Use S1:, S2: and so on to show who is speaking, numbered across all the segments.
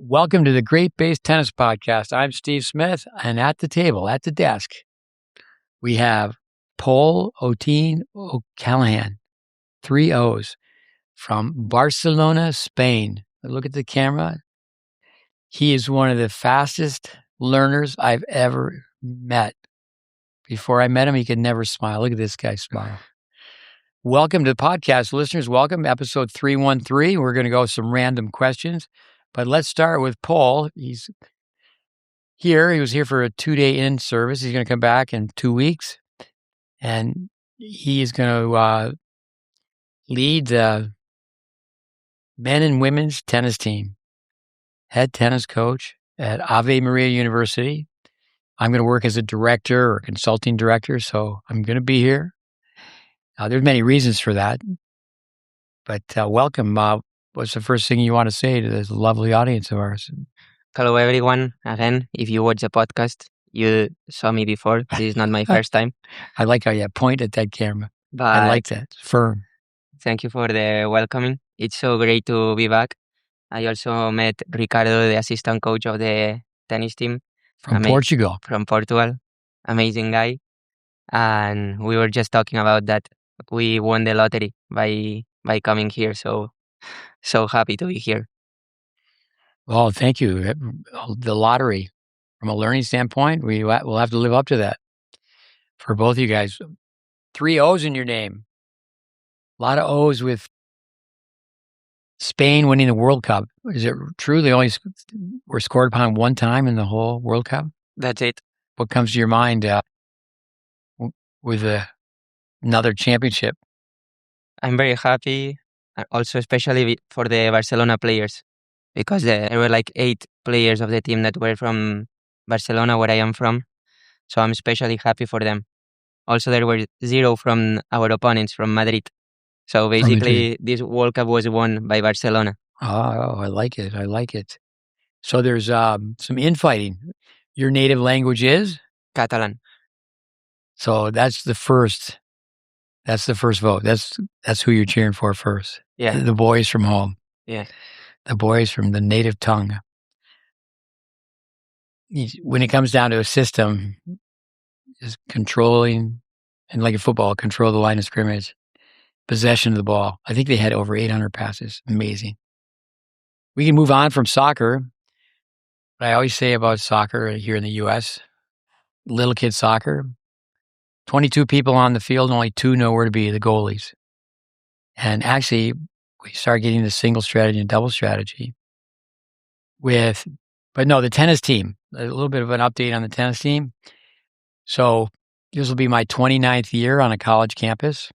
S1: Welcome to the GreatBase Tennis Podcast. I'm Steve Smith, and at the table, at the desk, we have Pol Otin O'Callaghan, 3 O's, from Barcelona, Spain. Look at the camera. He is one of the fastest learners I've ever met. Before I met him, he could never smile. Look at this guy smile. Welcome to the podcast, listeners. Welcome, episode 313. We're going to go with some random questions. But let's start with Pol. He's here. He was here for a 2-day in-service. He's going to come back in 2 weeks. And he is going to lead the men and women's tennis team. Head tennis coach at Ave Maria University. I'm going to work as a director or consulting director, so I'm going to be here. There's many reasons for that. But welcome. What's the first thing you want to say to this lovely audience of ours?
S2: Hello, everyone. Again, if you watch the podcast, you saw me before. This is not my first time.
S1: I like how you point at that camera.
S2: But
S1: I like that. It's firm.
S2: Thank you for the welcoming. It's so great to be back. I also met Ricardo, the assistant coach of the tennis team.
S1: From Portugal.
S2: From Portugal. Amazing guy. And we were just talking about that. We won the lottery by coming here. So happy to be here.
S1: Well, thank you. The lottery, from a learning standpoint, we'll have to live up to that for both of you guys. 3 O's in your name. A lot of O's with Spain winning the World Cup. Is it true they only were scored upon one time in the whole World Cup?
S2: That's it.
S1: What comes to your mind with another championship?
S2: I'm very happy. Also, especially for the Barcelona players, because there were like 8 players of the team that were from Barcelona, where I am from. So I'm especially happy for them. Also, there were 0 from our opponents from Madrid. So basically, this World Cup was won by Barcelona.
S1: Oh, I like it. I like it. So there's some infighting. Your native language is?
S2: Catalan.
S1: So that's the first vote. That's who you're cheering for first.
S2: Yeah.
S1: The boys from home.
S2: Yeah.
S1: The boys from the native tongue. When it comes down to a system, is controlling, and like in football, control the line of scrimmage, possession of the ball. I think they had over 800 passes. Amazing. We can move on from soccer. What I always say about soccer here in the U.S., little kid soccer, 22 people on the field, and only 2 know where to be, the goalies. And actually, we start getting the single strategy and double strategy the tennis team. A little bit of an update on the tennis team. So this will be my 29th year on a college campus.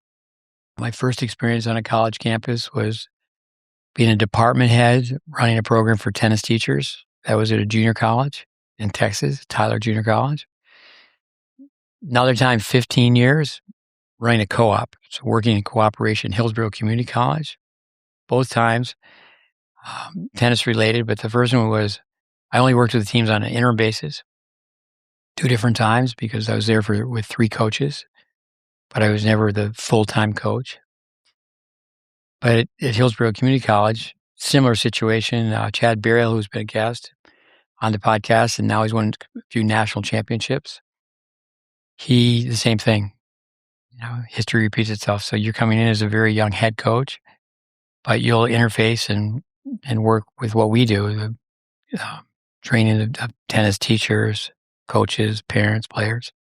S1: My first experience on a college campus was being a department head, running a program for tennis teachers. That was at a junior college in Texas, Tyler Junior College. Another time, 15 years, running a co-op, so working in cooperation, Hillsborough Community College. Both times, tennis-related, but the first one was, I only worked with the teams on an interim basis, 2 different times, because I was there with 3 coaches, but I was never the full-time coach. But at Hillsborough Community College, similar situation, Chad Burial, who's been a guest on the podcast, and now he's won a few national championships. The same thing. History repeats itself. So you're coming in as a very young head coach, but you'll interface and work with what we do, the training of tennis teachers, coaches, parents, players.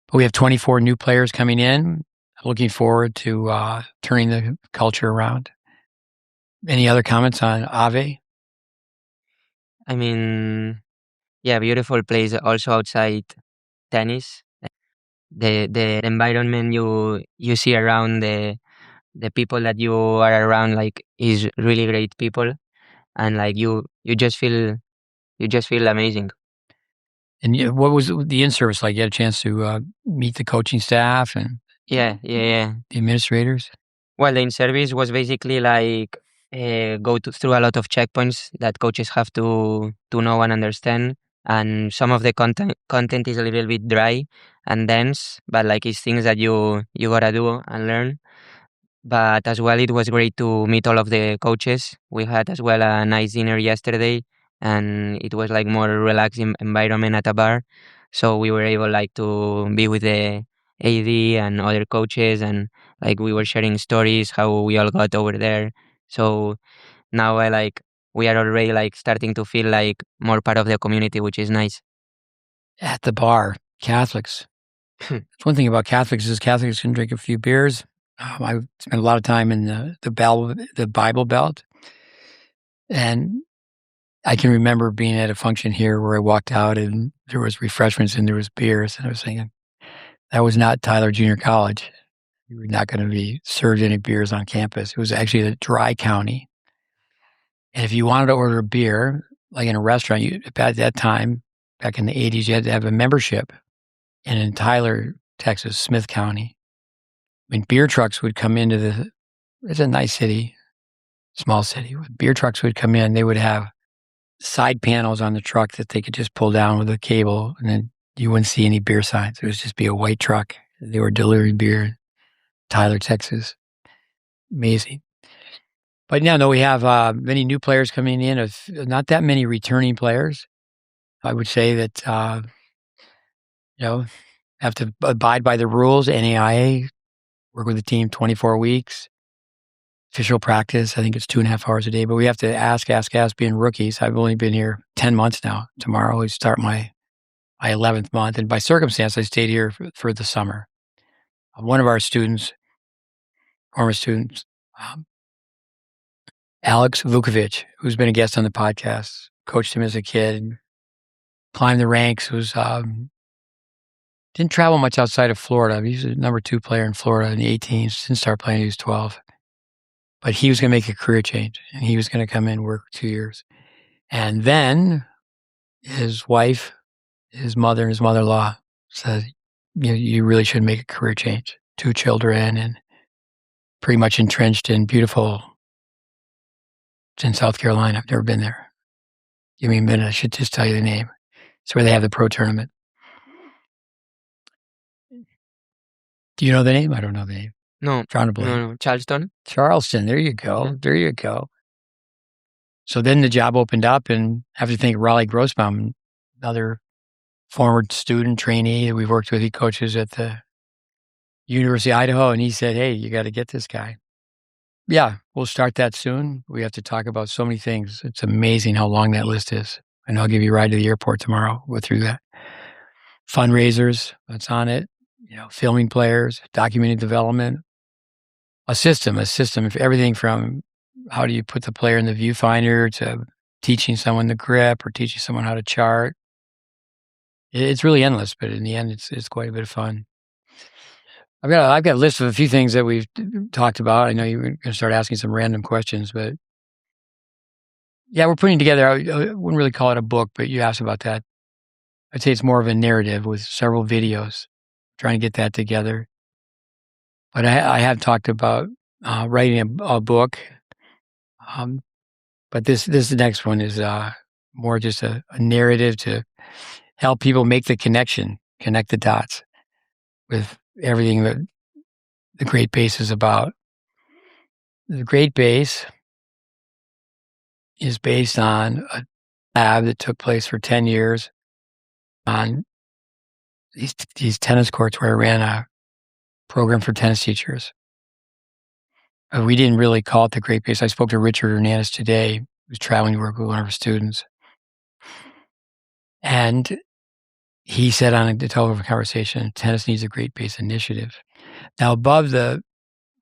S1: But we have 24 new players coming in. Looking forward to turning the culture around. Any other comments on Ave?
S2: I mean, yeah, beautiful place also outside tennis. The environment you see around, the people that you are around, like, is really great people, and like you just feel amazing.
S1: And what was the in-service like? You had a chance to meet the coaching staff and
S2: Yeah.
S1: the administrators?
S2: Well, the in-service was basically like go through a lot of checkpoints that coaches have to know and understand. And some of the content is a little bit dry and dense, but like it's things that you gotta do and learn. But as well, it was great to meet all of the coaches. We had as well a nice dinner yesterday, and it was like more relaxed environment at a bar. So we were able like to be with the AD and other coaches, and like we were sharing stories how we all got over there. So now we are already like starting to feel like more part of the community, which is nice.
S1: At the bar, Catholics. That's one thing about Catholics is Catholics can drink a few beers. I spent a lot of time in the Bible Belt, and I can remember being at a function here where I walked out and there was refreshments and there was beers, and I was thinking, that was not Tyler Junior College. You were not going to be served any beers on campus. It was actually the dry county. And if you wanted to order a beer, like in a restaurant, at that time, back in the 80s, you had to have a membership. And in Tyler, Texas, Smith County, when beer trucks would come into it's a nice city, small city. When beer trucks would come in, they would have side panels on the truck that they could just pull down with a cable, and then you wouldn't see any beer signs. It would just be a white truck. They were delivering beer in Tyler, Texas. Amazing. But now, no, we have many new players coming in, not that many returning players. I would say that, have to abide by the rules, NAIA, work with the team 24 weeks. Official practice, I think it's 2.5 hours a day, but we have to ask, being rookies. I've only been here 10 months now. Tomorrow we start my 11th month, and by circumstance, I stayed here for the summer. One of our former students, Alex Vukovic, who's been a guest on the podcast, coached him as a kid, climbed the ranks, didn't travel much outside of Florida. He was a number 2 player in Florida in the 18s, didn't start playing when he was 12. But he was going to make a career change, and he was going to come in and work 2 years. And then his wife, his mother, and his mother-in-law said, you really should make a career change. 2 children and pretty much entrenched in beautiful, it's in South Carolina. I've never been there. Give me a minute. I should just tell you the name. It's where they have the pro tournament. Do you know the name? I don't know the name.
S2: No.
S1: Trying to believe.
S2: No. Charleston.
S1: There you go. Yeah. There you go. So then the job opened up, and I have to thank Raleigh Grossbaum, another former student trainee that we've worked with. He coaches at the University of Idaho, and he said, hey, you got to get this guy. Yeah, we'll start that soon. We have to talk about so many things. It's amazing how long that list is. And I'll give you a ride to the airport tomorrow. We'll go through that. Fundraisers, that's on it. Filming players, documenting development, a system, everything from how do you put the player in the viewfinder to teaching someone the grip or teaching someone how to chart. It's really endless, but in the end, it's quite a bit of fun. I've got a list of a few things that we've talked about. I know you're going to start asking some random questions, but yeah, we're putting together, I wouldn't really call it a book, but you asked about that. I'd say it's more of a narrative with several videos, trying to get that together. But I have talked about writing a book. But this next one is more just a narrative to help people make the connection, connect the dots with everything that the GreatBase is about. The GreatBase is based on a lab that took place for 10 years on these tennis courts where I ran a program for tennis teachers. We didn't really call it the GreatBase. I spoke to Richard Hernandez today, who's traveling to work with one of our students. And he said on the telephone conversation, tennis needs a GreatBase initiative. Now, above the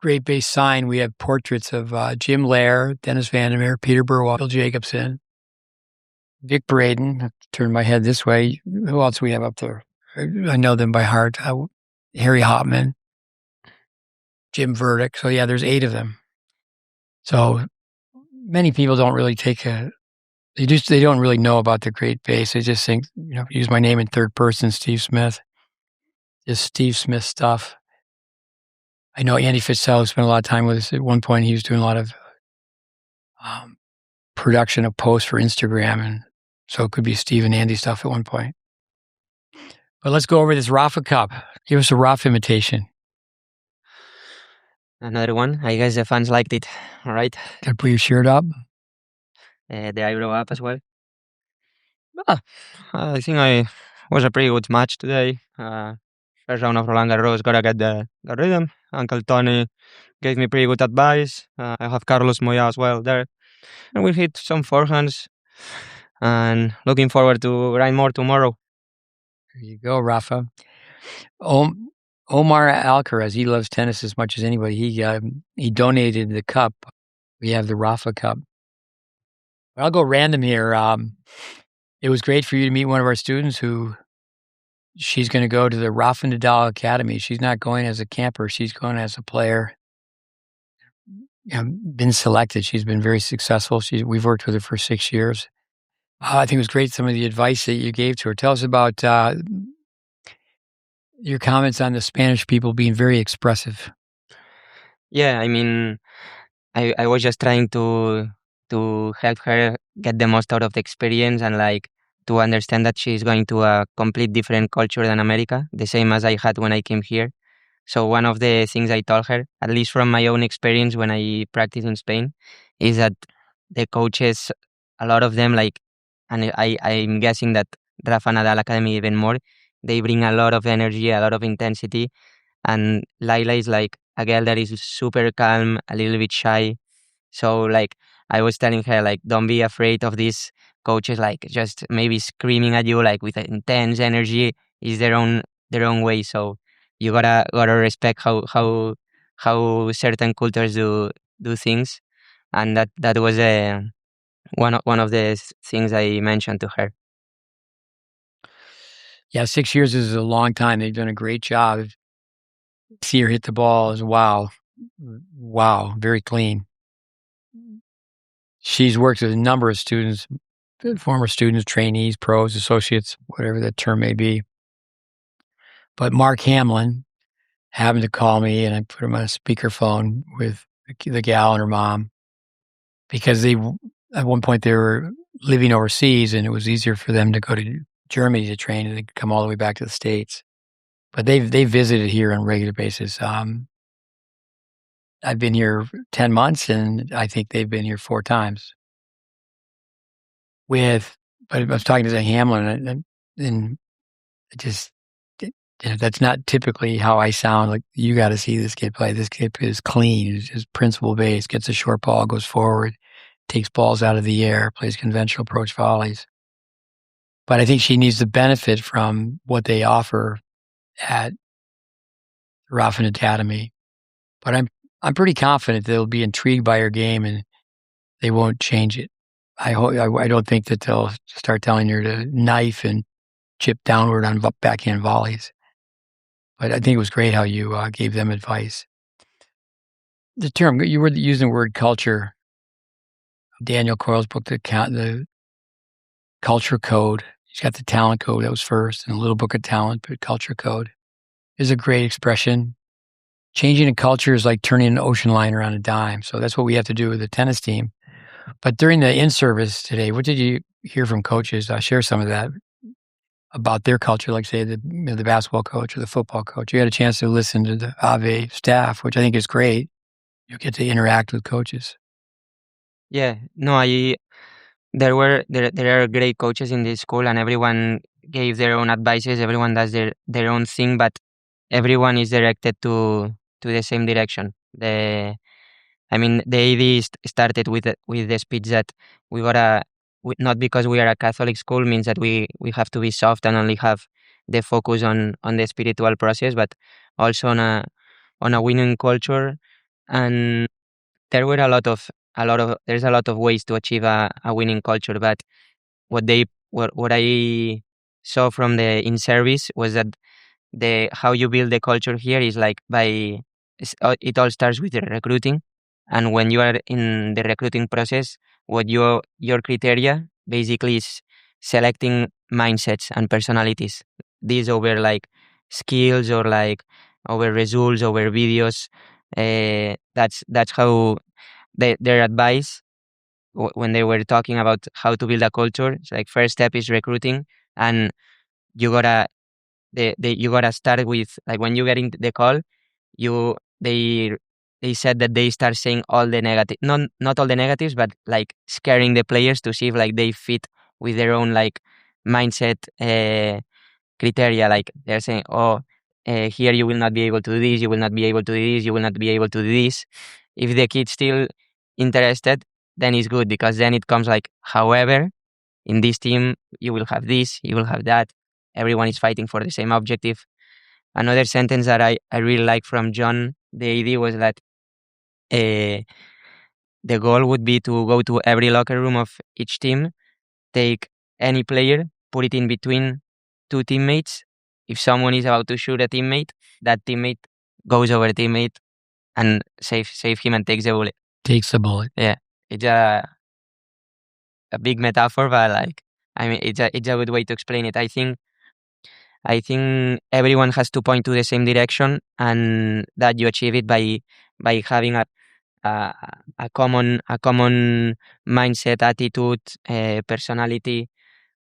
S1: GreatBase sign, we have portraits of Jim Lair, Dennis Vandermeer, Peter Burwell, Bill Jacobson, Vic Braden. I turn my head this way. Who else we have up there? I know them by heart. Harry Hopman, Jim Verdick. So yeah, there's 8 of them. So many people don't really they don't really know about the GreatBase. They just think, use my name in third person, Steve Smith. Just Steve Smith stuff. I know Andy Fitzgerald spent a lot of time with us. At one point, he was doing a lot of production of posts for Instagram, and so it could be Steve and Andy stuff at one point. But let's go over this Rafa Cup. Give us a Rafa imitation.
S2: Another one. I guess the fans liked it. All right.
S1: Gotta put your shirt up.
S2: The eyebrow up as well. Ah, I think I was a pretty good match today. First round of Roland Garros, gotta get the rhythm. Uncle Tony gave me pretty good advice. I have Carlos Moya as well there. And we hit some forehands. And looking forward to grind more tomorrow.
S1: There you go, Rafa. Omar Alcaraz, he loves tennis as much as anybody. He donated the cup. We have the Rafa Cup. I'll go random here. It was great for you to meet one of our students who she's going to go to the Rafa Nadal Academy. She's not going as a camper. She's going as a player. Been selected. She's been very successful. We've worked with her for 6 years. I think it was great, some of the advice that you gave to her. Tell us about your comments on the Spanish people being very expressive.
S2: Yeah, I mean, I was just trying to help her get the most out of the experience and like to understand that she's going to a complete different culture than America, the same as I had when I came here. So one of the things I told her, at least from my own experience when I practiced in Spain, is that the coaches, a lot of them like, and I'm guessing that Rafa Nadal Academy even more, they bring a lot of energy, a lot of intensity. And Laila is like a girl that is super calm, a little bit shy. So like I was telling her, like, don't be afraid of these coaches, like just maybe screaming at you like with intense energy is their own way. So you gotta respect how certain cultures do things. And that was one of the things I mentioned to her.
S1: Yeah, 6 years is a long time. They've done a great job. See her hit the ball is wow. Wow, very clean. She's worked with a number of students, former students, trainees, pros, associates, whatever that term may be. But Mark Hamlin happened to call me, and I put him on a speakerphone with the gal and her mom because at one point they were living overseas, and it was easier for them to go to Germany to train and they could come all the way back to the States. But they visited here on a regular basis. I've been here 10 months, and I think they've been here 4 times. But I was talking to Hamlin, and it just, that's not typically how I sound. Like, you got to see this kid play. This kid is clean. He's just principle based, gets a short ball, goes forward, takes balls out of the air, plays conventional approach volleys. But I think she needs to benefit from what they offer at Rafa Academy. But I'm pretty confident they'll be intrigued by her game and they won't change it. I don't think that they'll start telling her to knife and chip downward on backhand volleys. But I think it was great how you gave them advice. The term, you were using the word culture. Daniel Coyle's book, the Culture Code. He's got the Talent Code. That was first, and a little book of talent, but Culture Code is a great expression. Changing a culture is like turning an ocean liner on a dime. So that's what we have to do with the tennis team. But during the in-service today, what did you hear from coaches? Share some of that about their culture, like say the basketball coach or the football coach. You had a chance to listen to the Ave staff, which I think is great. You get to interact with coaches.
S2: Yeah, no, there are great coaches in this school, and everyone gave their own advices. Everyone does their own thing, but everyone is directed to the same direction. The AD started with the speech that not because we are a Catholic school means that we have to be soft and only have the focus on the spiritual process, but also on a winning culture. And there were there's a lot of ways to achieve a winning culture, but what I saw from the in service was that the how you build the culture here is like it all starts with the recruiting. And when you are in the recruiting process, what your criteria basically is selecting mindsets and personalities, these over like skills or like over results over videos. That's how their advice when they were talking about how to build a culture. It's like first step is recruiting, and you gotta you gotta start with like when you get into the call, you they they said that they start saying all the negative, not all the negatives, but like scaring the players to see if like they fit with their own like mindset criteria. Like they're saying, oh, here you will not be able to do this, you will not be able to do this, you will not be able to do this. If the kid's still interested, then it's good, because then it comes like, however, in this team you will have this, you will have that. Everyone is fighting for the same objective. Another sentence that I really like from John, the AD, was that the goal would be to go to every locker room of each team, take any player, put it in between two teammates. If someone is about to shoot a teammate, that teammate goes over a teammate and save him and takes the bullet.
S1: Takes the bullet.
S2: Yeah, it's a big metaphor, but like, I mean, it's a good way to explain it. I think everyone has to point to the same direction, and that you achieve it by having a common mindset, attitude, personality.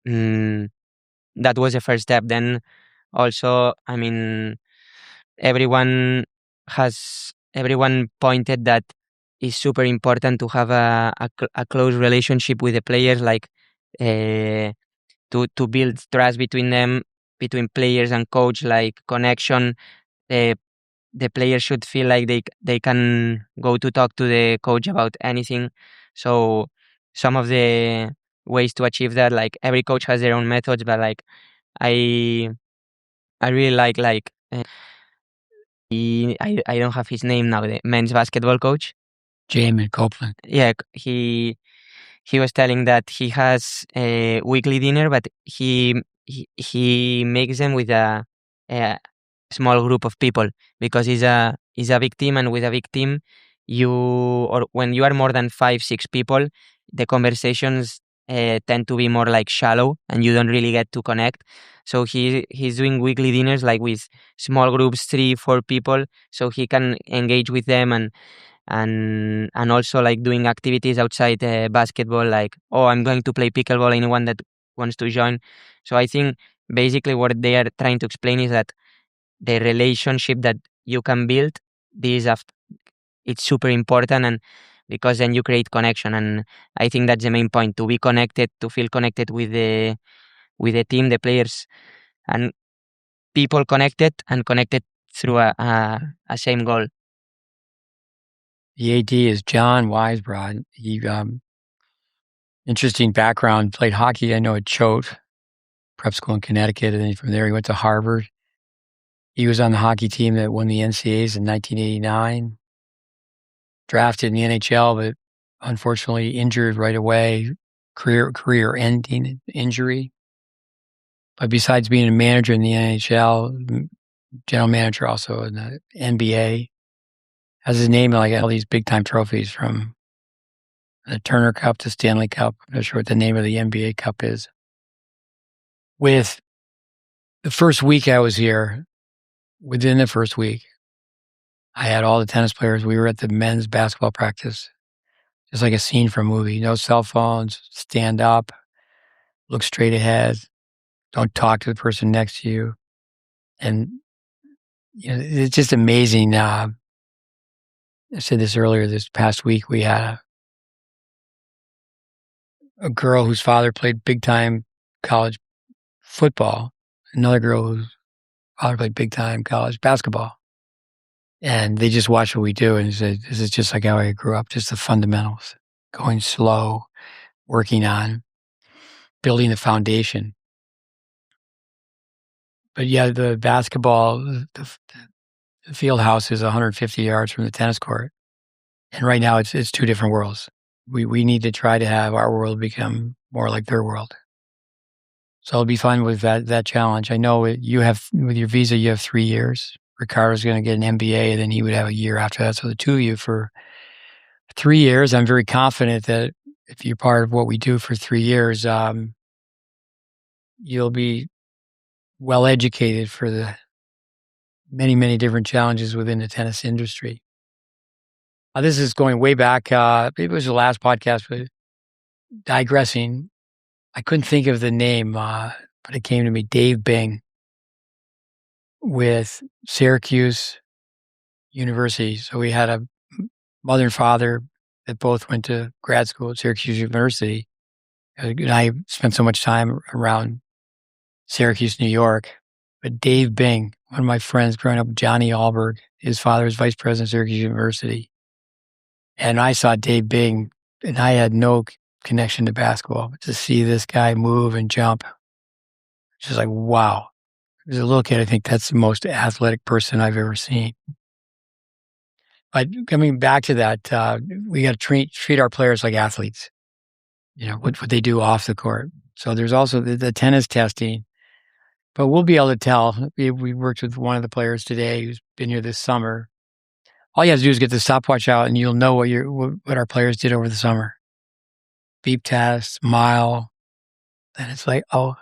S2: That was the first step. Then also, I mean, everyone pointed that it's super important to have a close relationship with the players, like to build trust between them, between players and coach, like connection. The players should feel like they can go to talk to the coach about anything. So some of the ways to achieve that, like every coach has their own methods, but like I really like I don't have his name now, the men's basketball coach,
S1: Jamin Copeland.
S2: Yeah, he was telling that he has a weekly dinner, but he makes them with a small group of people, because he's a big team, and with a big team, when you are more than 5-6 people, the conversations tend to be more like shallow, and you don't really get to connect. So he's doing weekly dinners like with small groups, 3-4 people, so he can engage with them, and also like doing activities outside basketball, like, oh, I'm going to play pickleball, anyone that wants to join. So I think basically what they are trying to explain is that the relationship that you can build, it's super important, and because then you create connection. And I think that's the main point, to be connected, to feel connected with the team, the players, and people connected through a same goal.
S1: The AD is John Weisbrod. He interesting background, played hockey, I know, at Choate prep school in Connecticut, and then from there he went to Harvard. He was on the hockey team that won the NCAAs in 1989. Drafted in the NHL, but unfortunately injured right away, career-ending injury. But besides being a manager in the NHL, general manager also in the NBA, has his name in like all these big-time trophies, from the Turner Cup to Stanley Cup. I'm not sure what the name of the NBA Cup is. With the first week I was here, within the first week, I had all the tennis players. We were at the men's basketball practice, just like a scene from a movie. No cell phones, stand up, look straight ahead, don't talk to the person next to you. And it's just amazing. I said this earlier, this past week, we had a girl whose father played big-time college football, another girl whose father played big-time college basketball. And they just watch what we do and said, this is just like how I grew up, just the fundamentals, going slow, working on building the foundation. But yeah, the basketball, the field house is 150 yards from the tennis court. And right now it's two different worlds. We need to try to have our world become more like their world. So it'll be fun with that challenge. I know you have, with your visa, you have 3 years. Ricardo's going to get an MBA, and then he would have a year after that. So the two of you for 3 years. I'm very confident that if you're part of what we do for 3 years, you'll be well educated for the many, many different challenges within the tennis industry. This is going way back. It was the last podcast, but digressing, I couldn't think of the name, but it came to me, Dave Bing with Syracuse University. So we had a mother and father that both went to grad school at Syracuse University. And I spent so much time around Syracuse, New York. But Dave Bing, one of my friends growing up, Johnny Alberg, his father was vice president of Syracuse University. And I saw Dave Bing, and I had no connection to basketball. But to see this guy move and jump, it's just like, wow. As a little kid, I think that's the most athletic person I've ever seen. But coming back to that, we got to treat our players like athletes, what they do off the court. So there's also the tennis testing. But we'll be able to tell. We worked with one of the players today who's been here this summer. All you have to do is get the stopwatch out, and you'll know what our players did over the summer. Beep test, mile, and it's like, oh.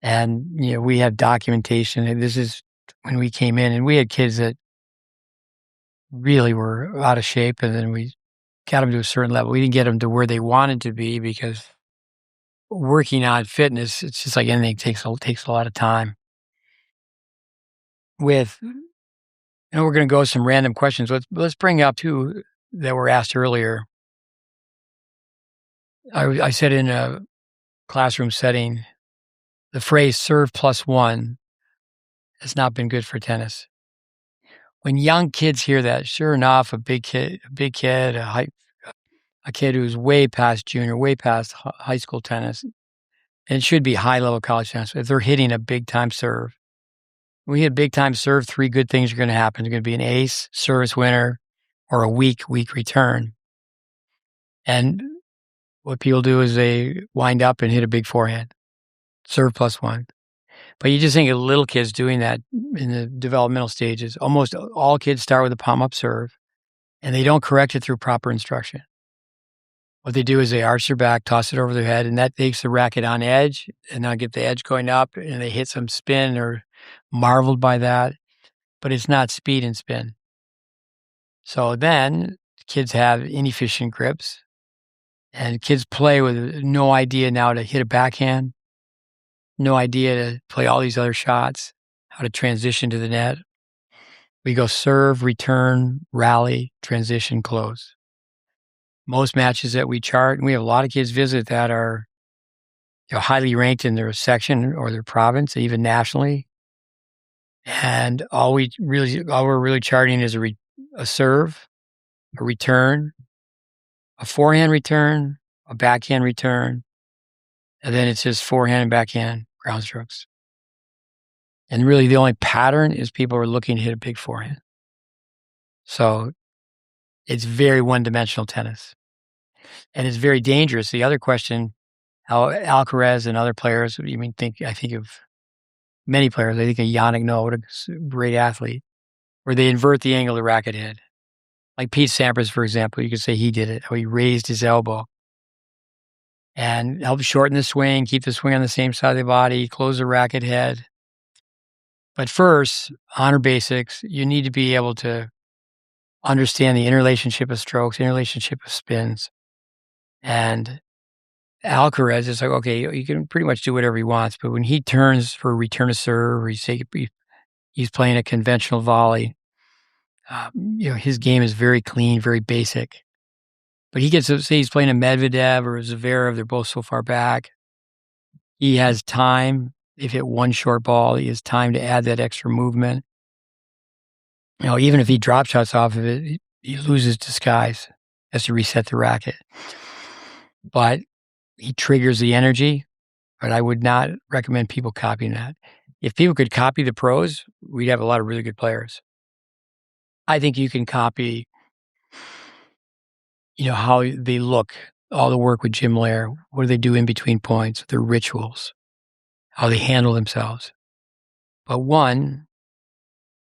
S1: And, we have documentation. And this is when we came in, and we had kids that really were out of shape, and then we got them to a certain level. We didn't get them to where they wanted to be because working on fitness, it's just like anything, takes a lot of time. We're going to go with some random questions. Let's bring up two that were asked earlier. I said in a classroom setting, the phrase "serve plus one" has not been good for tennis. When young kids hear that, sure enough, a big kid, a kid who's way past junior, way past high school tennis, and it should be high-level college tennis, if they're hitting a big-time serve. When we hit big-time serve, three good things are going to happen. There's going to be an ace, service winner, or a weak return. And what people do is they wind up and hit a big forehand, serve plus one. But you just think of little kids doing that in the developmental stages. Almost all kids start with a palm-up serve, and they don't correct it through proper instruction. What they do is they arch their back, toss it over their head, and that takes the racket on edge, and they'll get the edge going up, and they hit some spin or marveled by that, but it's not speed and spin. So then kids have inefficient grips, and kids play with no idea now to hit a backhand, no idea to play all these other shots, how to transition to the net. We go serve, return, rally, transition, close. Most matches that we chart, and we have a lot of kids visit that are highly ranked in their section or their province, even nationally. And all we're really charting is a serve, a return, a forehand return, a backhand return, and then it's just forehand and backhand ground strokes. And really the only pattern is people are looking to hit a big forehand. So it's very one-dimensional tennis. And it's very dangerous. The other question, how Alcaraz and other players, I think of many players. I think of Yannick Noah, what a great athlete, where they invert the angle of the racket head. Like Pete Sampras, for example, you could say he did it, how he raised his elbow and helped shorten the swing, keep the swing on the same side of the body, close the racket head. But first, honor basics. You need to be able to understand the interrelationship of strokes, interrelationship of spins. And Alcaraz is like, okay, you can pretty much do whatever he wants, but when he turns for a return to serve, or he's playing a conventional volley, his game is very clean, very basic. But he gets to say he's playing a Medvedev or a Zverev, they're both so far back. He has time. They've hit one short ball. He has time to add that extra movement. Even if he drop shots off of it, he loses disguise, has to reset the racket. But he triggers the energy, but I would not recommend people copying that. If people could copy the pros, we'd have a lot of really good players. I think you can copy, how they look, all the work with Jim Lair, what do they do in between points, their rituals, how they handle themselves. But one,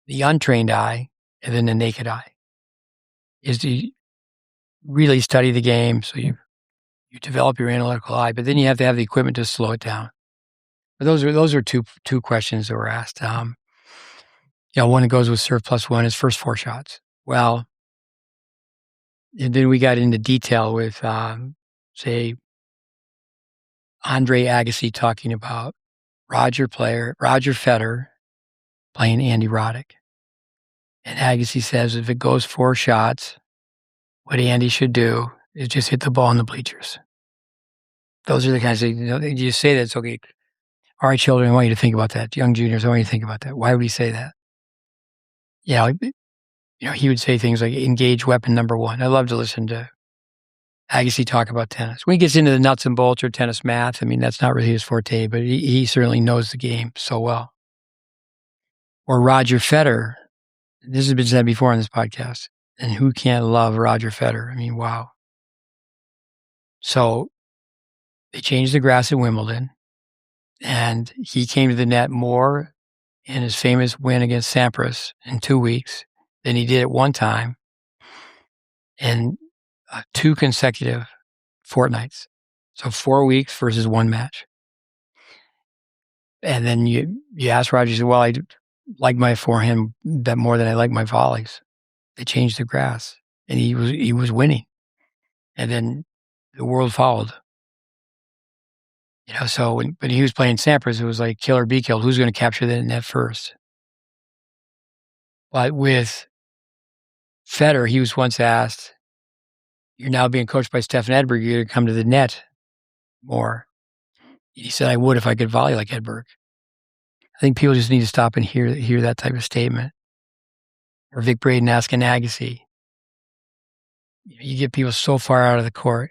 S1: the untrained eye and then the naked eye is to really study the game. So you develop your analytical eye, but then you have to have the equipment to slow it down. But those are two questions that were asked. One that goes with serve plus one is first four shots. Well, and then we got into detail with, say, Andre Agassi talking about Roger Federer playing Andy Roddick. And Agassi says if it goes four shots, what Andy should do is just hit the ball in the bleachers. Those are the kinds of things, you say that, it's okay. All right, children, I want you to think about that. Young juniors, I want you to think about that. Why would he say that? He would say things like engage weapon number one. I love to listen to Agassi talk about tennis. When he gets into the nuts and bolts or tennis math, that's not really his forte, but he certainly knows the game so well. Or Roger Federer. This has been said before on this podcast. And who can't love Roger Federer? Wow. So they changed the grass at Wimbledon, and he came to the net more in his famous win against Sampras in 2 weeks than he did at one time in 2 consecutive fortnights. So 4 weeks versus 1 match. And then you ask Roger, you say, well, I like my forehand bet more than I like my volleys. They changed the grass, and he was winning. And then the world followed. So when he was playing Sampras, it was like kill or be killed. Who's going to capture the net first? But with Federer, he was once asked, you're now being coached by Stefan Edberg, you're going to come to the net more. He said, I would if I could volley like Edberg. I think people just need to stop and hear that type of statement. Or Vic Braden asking Agassi. You get people so far out of the court.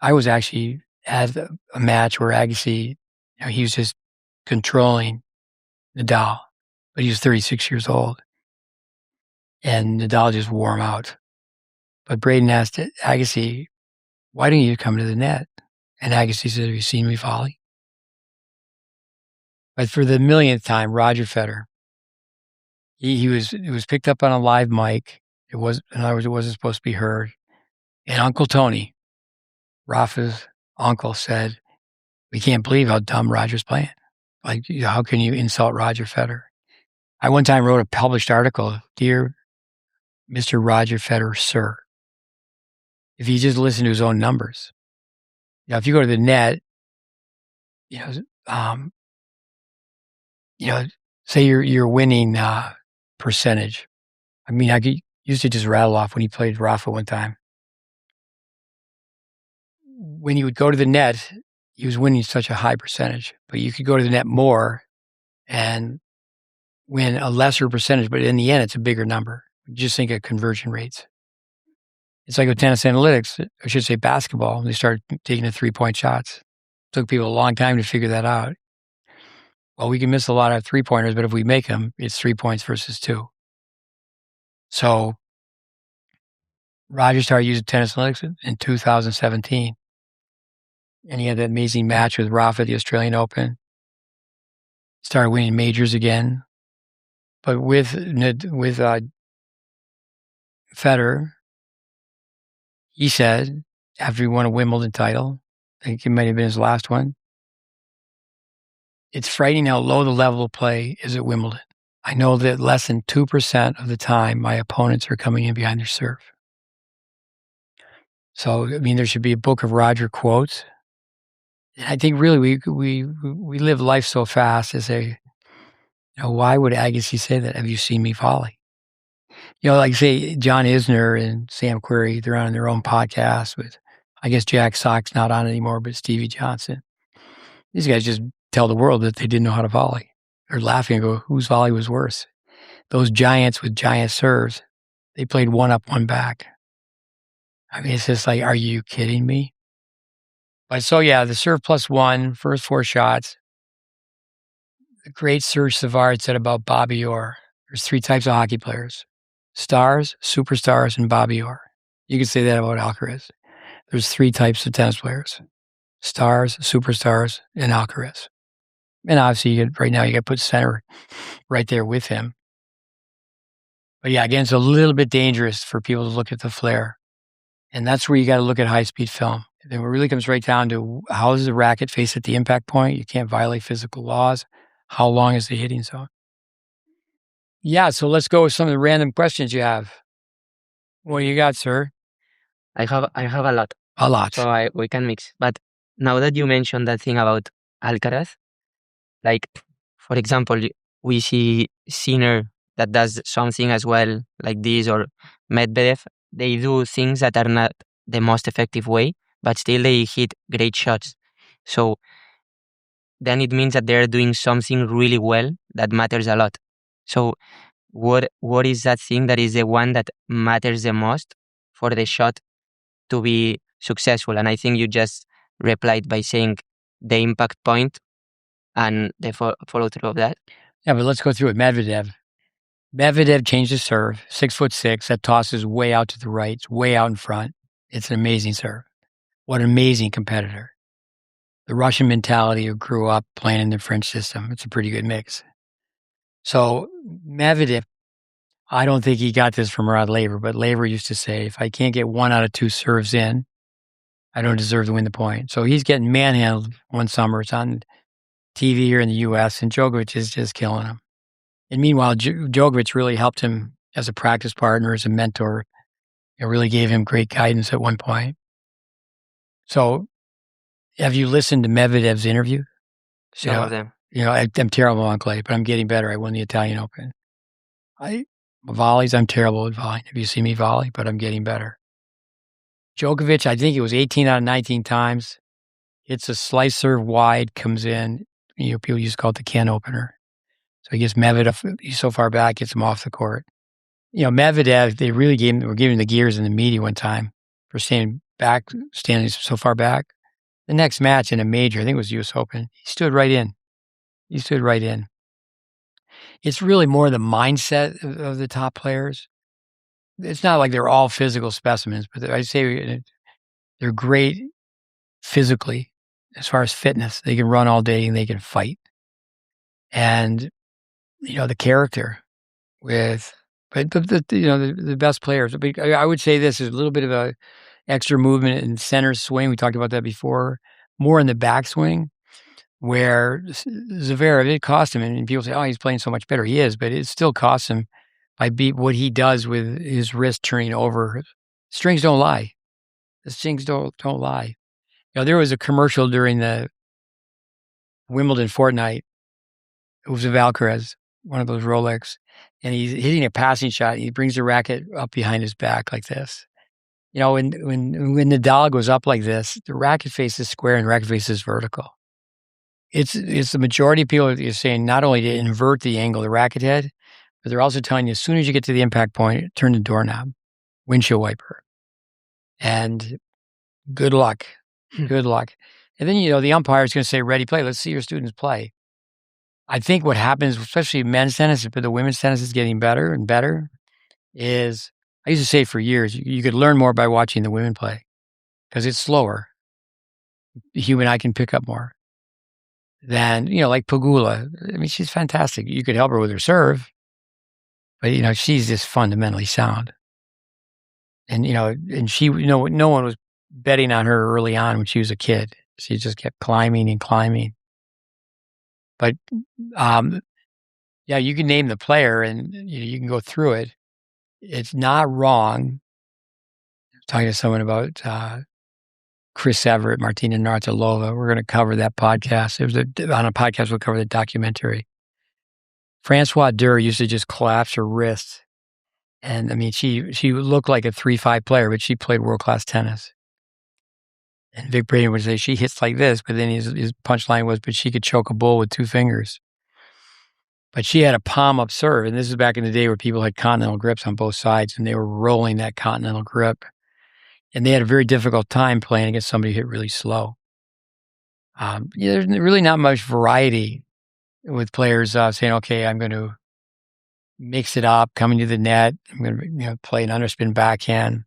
S1: I was actually at a match where Agassi, he was just controlling Nadal, but he was 36 years old. And Nadal just wore him out. But Braden asked Agassi, why don't you come to the net? And Agassi said, have you seen me volley? But for the millionth time, Roger Federer, it was picked up on a live mic. In other words, it wasn't supposed to be heard. And Uncle Tony, Rafa's uncle, said, we can't believe how dumb Roger's playing. Like, how can you insult Roger Federer? I one time wrote a published article, Dear Mr. Roger Federer, sir. If he just listened to his own numbers. If you go to the net, say you're winning percentage. I used to just rattle off when he played Rafa one time. When he would go to the net, he was winning such a high percentage, but you could go to the net more and win a lesser percentage, but in the end, it's a bigger number. Just think of conversion rates. It's like with tennis analytics, I should say basketball, they started taking the 3-point shots. It took people a long time to figure that out. Well, we can miss a lot of 3-pointers, but if we make them, it's 3 points versus 2. So Roger started using tennis analytics in 2017. And he had that amazing match with Rafa at the Australian Open. Started winning majors again. But with Federer, he said, after he won a Wimbledon title, I think it might have been his last one, it's frightening how low the level of play is at Wimbledon. I know that less than 2% of the time my opponents are coming in behind their serve. So, there should be a book of Roger quotes. And I think really we live life so fast as why would Agassi say that? Have you seen me volley? Like say John Isner and Sam Querrey, they're on their own podcast with, I guess Jack Sock's not on anymore, but Stevie Johnson. These guys just tell the world that they didn't know how to volley. They're laughing and go, whose volley was worse? Those giants with giant serves, they played one up, one back. It's just like, are you kidding me? But so yeah, the serve +1, first 4 shots. The great Serge Savard said about Bobby Orr, there's 3 types of hockey players: stars, superstars, and Bobby Orr. You could say that about Alcaraz. There's 3 types of tennis players: stars, superstars, and Alcaraz. And obviously, right now you got to put center right there with him. But yeah, again, it's a little bit dangerous for people to look at the flare. And that's where you got to look at high-speed film. Then it really comes right down to how does the racket face at the impact point? You can't violate physical laws. How long is the hitting zone? Yeah, so let's go with some of the random questions you have. What do you got, sir?
S2: I have a lot.
S1: A lot.
S2: So we can mix. But now that you mentioned that thing about Alcaraz, like, for example, we see Sinner that does something as well like this, or Medvedev. they do things that are not the most effective way, but still they hit great shots. So then it means that they're doing something really well that matters a lot. So what is that thing that is the one that matters the most for the shot to be successful? And I think you just replied by saying the impact point and the follow through of that.
S1: Yeah, but let's go through it. Medvedev changed his serve, 6'6". That tosses way out to the right. It's way out in front. It's an amazing serve. What an amazing competitor. The Russian mentality who grew up playing in the French system. It's a pretty good mix. So Medvedev, I don't think he got this from Rod Laver, but Laver used to say, if I can't get 1 out of 2 serves in, I don't deserve to win the point. So he's getting manhandled one summer. It's on TV here in the U.S., and Djokovic is just killing him. And meanwhile, Djokovic really helped him as a practice partner, as a mentor. It really gave him great guidance at one point. So have you listened to Medvedev's interview?
S2: Some of them.
S1: I'm terrible on clay, but I'm getting better. I won the Italian Open. Volleys, I'm terrible at volley. Have you seen me volley? But I'm getting better. Djokovic, I think it was 18 out of 19 times. It's a slice serve wide, comes in. People used to call it the can opener. So he gets Medvedev, he's so far back, gets him off the court. Medvedev, they really were giving the gears in the media one time for standing so far back. The next match in a major, I think it was US Open, he stood right in. It's really more the mindset of the top players. It's not like they're all physical specimens, but I say they're great physically as far as fitness. They can run all day and they can fight. And, the character but the best players. I would say this is a little bit of a extra movement in center swing. We talked about that before. More in the backswing, where Zverev, it cost him, and people say, "Oh, he's playing so much better." He is, but it still costs him by what he does with his wrist turning over. Strings don't lie. The strings don't lie. There was a commercial during the Wimbledon fortnight. It was a Valkyries, one of those Rolex, and he's hitting a passing shot. He brings the racket up behind his back like this. When Nadal goes up like this, the racket face is square and the racket face is vertical. It's the majority of people are saying not only to invert the angle of the racket head, but they're also telling you as soon as you get to the impact point, turn the doorknob, windshield wiper, and good luck. Good luck. And then, the umpire is going to say, ready, play. Let's see your students play. I think what happens, especially men's tennis, but the women's tennis is getting better and better, is, I used to say for years, you could learn more by watching the women play because it's slower. The human eye can pick up more than, like Pegula. I mean, she's fantastic. You could help her with her serve, but, she's just fundamentally sound. And, and she, no one was betting on her early on when she was a kid. She just kept climbing and climbing. But, you can name the player and you can go through it. It's not wrong. Talking to someone about Chris Everett, Martina Navratilova. We're going to cover that podcast. On a podcast, we'll cover the documentary. Francois Durr used to just collapse her wrist. And, I mean, she looked like a 3-5 player, but she played world-class tennis. And Vic Braden would say she hits like this, but then his punchline was, but she could choke a bull with 2 fingers. But she had a palm-up serve, and this is back in the day where people had continental grips on both sides, and they were rolling that continental grip. And they had a very difficult time playing against somebody who hit really slow. There's really not much variety with players saying, okay, I'm going to mix it up, coming to the net. I'm going to play an underspin backhand.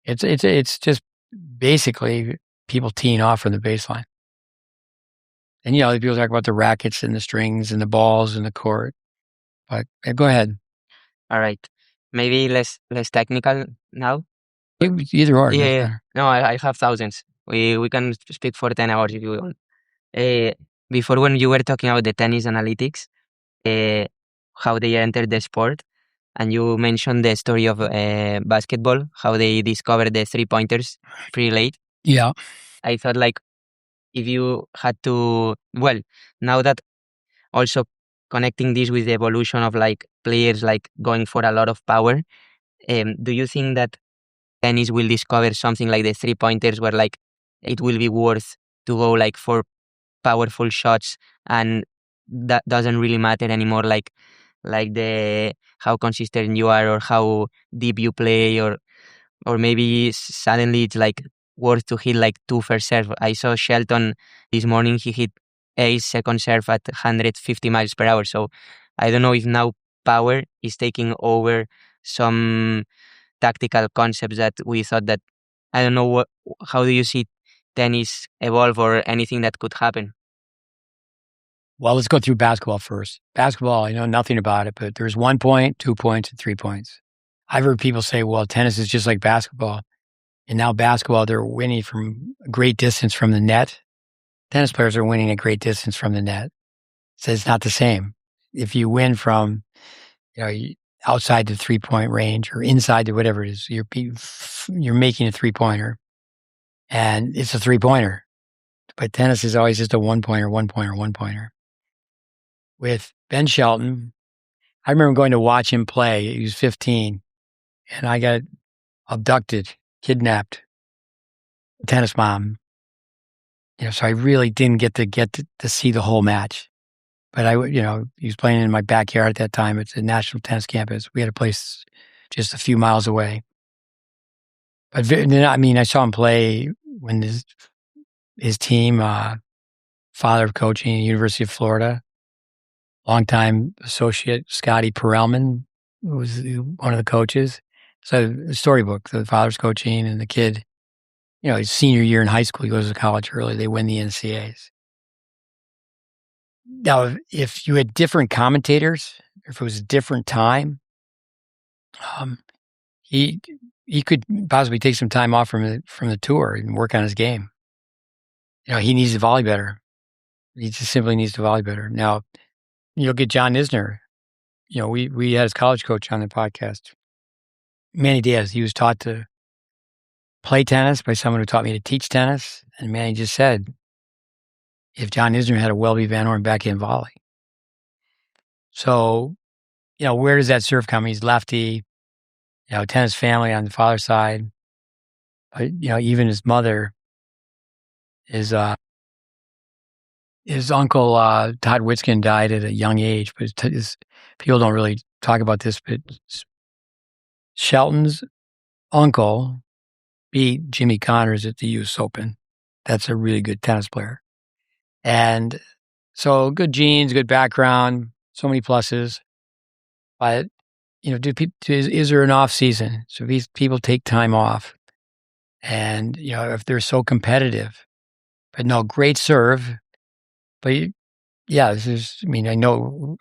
S1: It's just basically people teeing off from the baseline. And, people talk about the rackets and the strings and the balls and the court. But go ahead.
S2: All right. Maybe less technical now.
S1: Either or.
S2: Yeah. No, I have thousands. We can speak for 10 hours if you want. Before, when you were talking about the tennis analytics, how they entered the sport, and you mentioned the story of basketball, how they discovered the 3-pointers pretty late.
S1: Yeah.
S2: I thought, like, if you had to, now that also connecting this with the evolution of, like, players, like, going for a lot of power, do you think that tennis will discover something like the 3-pointers where like it will be worth to go like for powerful shots, and that doesn't really matter anymore, like the how consistent you are or how deep you play, or maybe suddenly it's like worth to hit like 2 first serve. I saw Shelton this morning, he hit a second serve at 150 miles per hour. So I don't know if now power is taking over some tactical concepts that we thought that, I don't know how do you see tennis evolve or anything that could happen?
S1: Well, let's go through basketball first. Basketball, I know nothing about it, but there's 1 point, 2 points, and 3 points. I've heard people say, well, tennis is just like basketball. And now basketball, they're winning from a great distance from the net. Tennis players are winning a great distance from the net. So it's not the same. If you win from, outside the 3-point range or inside the whatever it is, you're making a 3-pointer, and it's a 3-pointer. But tennis is always just a 1-pointer, 1-pointer, 1-pointer. With Ben Shelton, I remember going to watch him play. He was 15, and I got abducted, kidnapped, tennis mom. So I really didn't get to see the whole match. But he was playing in my backyard at that time. It's a national tennis campus. We had a place just a few miles away. But then, I saw him play when his team, father of coaching at University of Florida, longtime associate Scotty Perelman was one of the coaches. So the storybook, the father's coaching and the kid, his senior year in high school, he goes to college early, they win the NCAAs. Now, if you had different commentators, if it was a different time, he could possibly take some time off from the tour and work on his game. He needs to volley better. He just simply needs to volley better. Now, you'll get John Isner. We had his college coach on the podcast. Manny Diaz, he was taught to play tennis by someone who taught me to teach tennis. And Manny just said, if John Isner had a Welby Van Horn backhand volley. So, where does that serve come? He's lefty, tennis family on the father's side. But, even his mother, his uncle, Todd Witzkin, died at a young age, but people don't really talk about this, but Shelton's uncle beat Jimmy Connors at the US Open. That's a really good tennis player. And so good genes, good background, so many pluses. But, is there an off season? So these people take time off. And, if they're so competitive, but no, great serve. But yeah, I know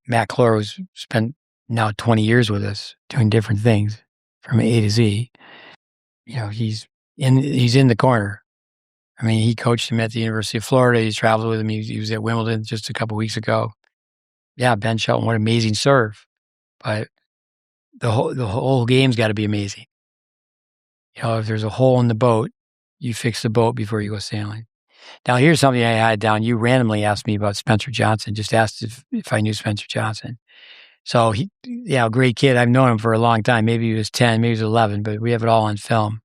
S1: Matt Clore has spent now 20 years with us doing different things from A to Z. He's in the corner. He coached him at the University of Florida. He's traveled with him. He was at Wimbledon just a couple of weeks ago. Yeah, Ben Shelton, what an amazing serve. But the whole game's got to be amazing. If there's a hole in the boat, you fix the boat before you go sailing. Now, here's something I had down. You randomly asked me about Spencer Johnson, just asked if I knew Spencer Johnson. So, great kid. I've known him for a long time. Maybe he was 10, maybe he was 11, but we have it all on film.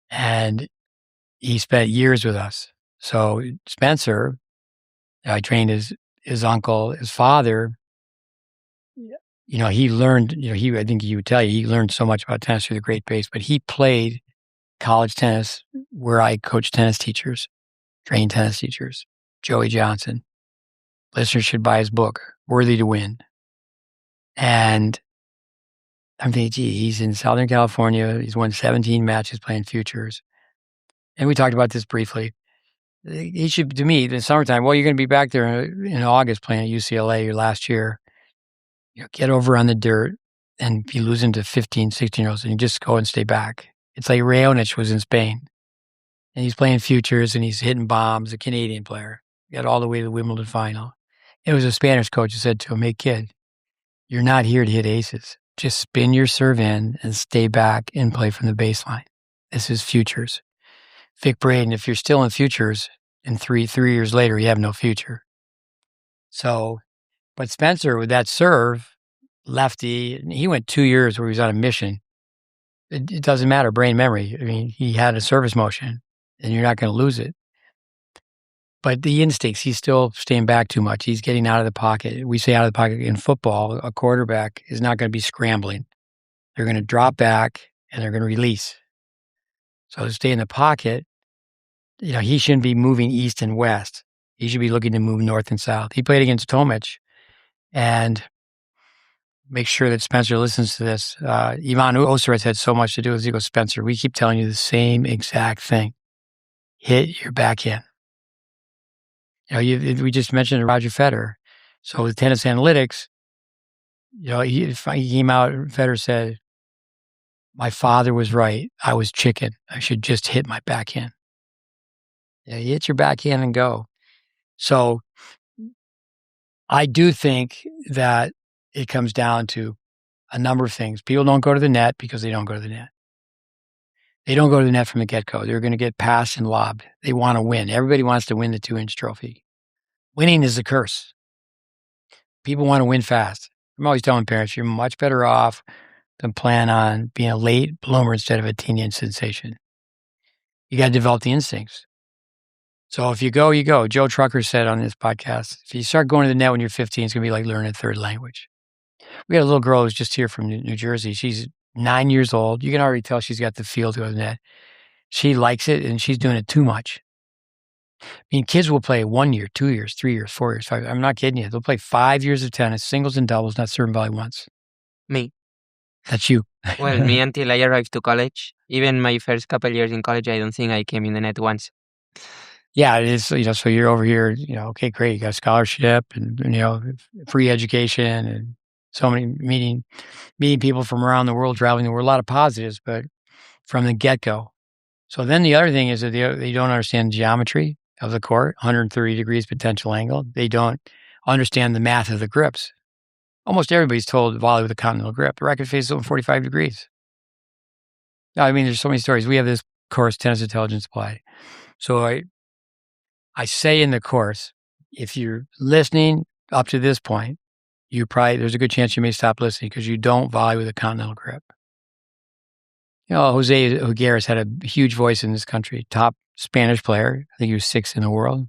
S1: And he spent years with us. So, Spencer, I trained his uncle, his father. He learned, I think he would tell you, he learned so much about tennis through the GreatBase, but he played college tennis where I coached tennis teachers, trained tennis teachers, Joey Johnson. Listeners should buy his book, Worthy to Win. And I'm thinking, gee, he's in Southern California. He's won 17 matches playing futures. And we talked about this briefly. He should, to me, in the summertime, well, you're going to be back there in August playing at UCLA your last year. Get over on the dirt and be losing to 15, 16-year-olds and you just go and stay back. It's like Raonic was in Spain. And he's playing futures and he's hitting bombs, a Canadian player. Got all the way to the Wimbledon final. It was a Spanish coach who said to him, hey, kid, you're not here to hit aces. Just spin your serve in and stay back and play from the baseline. This is futures. Vic Braden, if you're still in futures and three years later, you have no future. So, but Spencer, with that serve, lefty, he went 2 years where he was on a mission. It doesn't matter, brain memory. I mean, he had a service motion, and you're not going to lose it. But the instincts, he's still staying back too much. He's getting out of the pocket. We say out of the pocket in football, a quarterback is not going to be scrambling. They're going to drop back, and they're going to release. So to stay in the pocket, he shouldn't be moving east and west. He should be looking to move north and south. He played against Tomic, and make sure that Spencer listens to this. Ivan Osterets had so much to do with it. He goes, Spencer, we keep telling you the same exact thing. Hit your backhand. We just mentioned Roger Federer. So with tennis analytics, he came out, Federer said, my father was right. I was chicken. I should just hit my backhand. You hit your backhand and go. So I do think that it comes down to a number of things. People don't go to the net because they don't go to the net. They don't go to the net from the get-go. They're going to get passed and lobbed. They want to win. Everybody wants to win the 2-inch trophy. Winning is a curse. People want to win fast. I'm always telling parents, you're much better off than plan on being a late bloomer instead of a teen sensation. You got to develop the instincts. So if you go, you go. Joe Trucker said on this podcast, if you start going to the net when you're 15, it's going to be like learning a third language. We got a little girl who's just here from New Jersey. She's 9 years old. You can already tell she's got the feel to go to the net. She likes it, and she's doing it too much. I mean, kids will play 1 year, 2 years, 3 years, 4 years, 5 years. I'm not kidding you. They'll play 5 years of tennis, singles and doubles, not serving volley once.
S2: Me.
S1: That's you.
S2: Well, me until I arrived to college. Even my first couple years in college, I don't think I came in the net once.
S1: Yeah, it is. So you're over here, okay, great. You got a scholarship and, free education and so many meeting people from around the world, traveling the world, a lot of positives, but from the get-go. So then the other thing is that they don't understand geometry of the court, 130 degrees potential angle. They don't understand the math of the grips. Almost everybody's told volley with a continental grip. The racket faces over 45 degrees. No, I mean, there's so many stories. We have this course, Tennis Intelligence Applied. So I say in the course, if you're listening up to this point, there's a good chance you may stop listening because you don't volley with a continental grip. Jose Higueras had a huge voice in this country, top Spanish player. I think he was 6th in the world.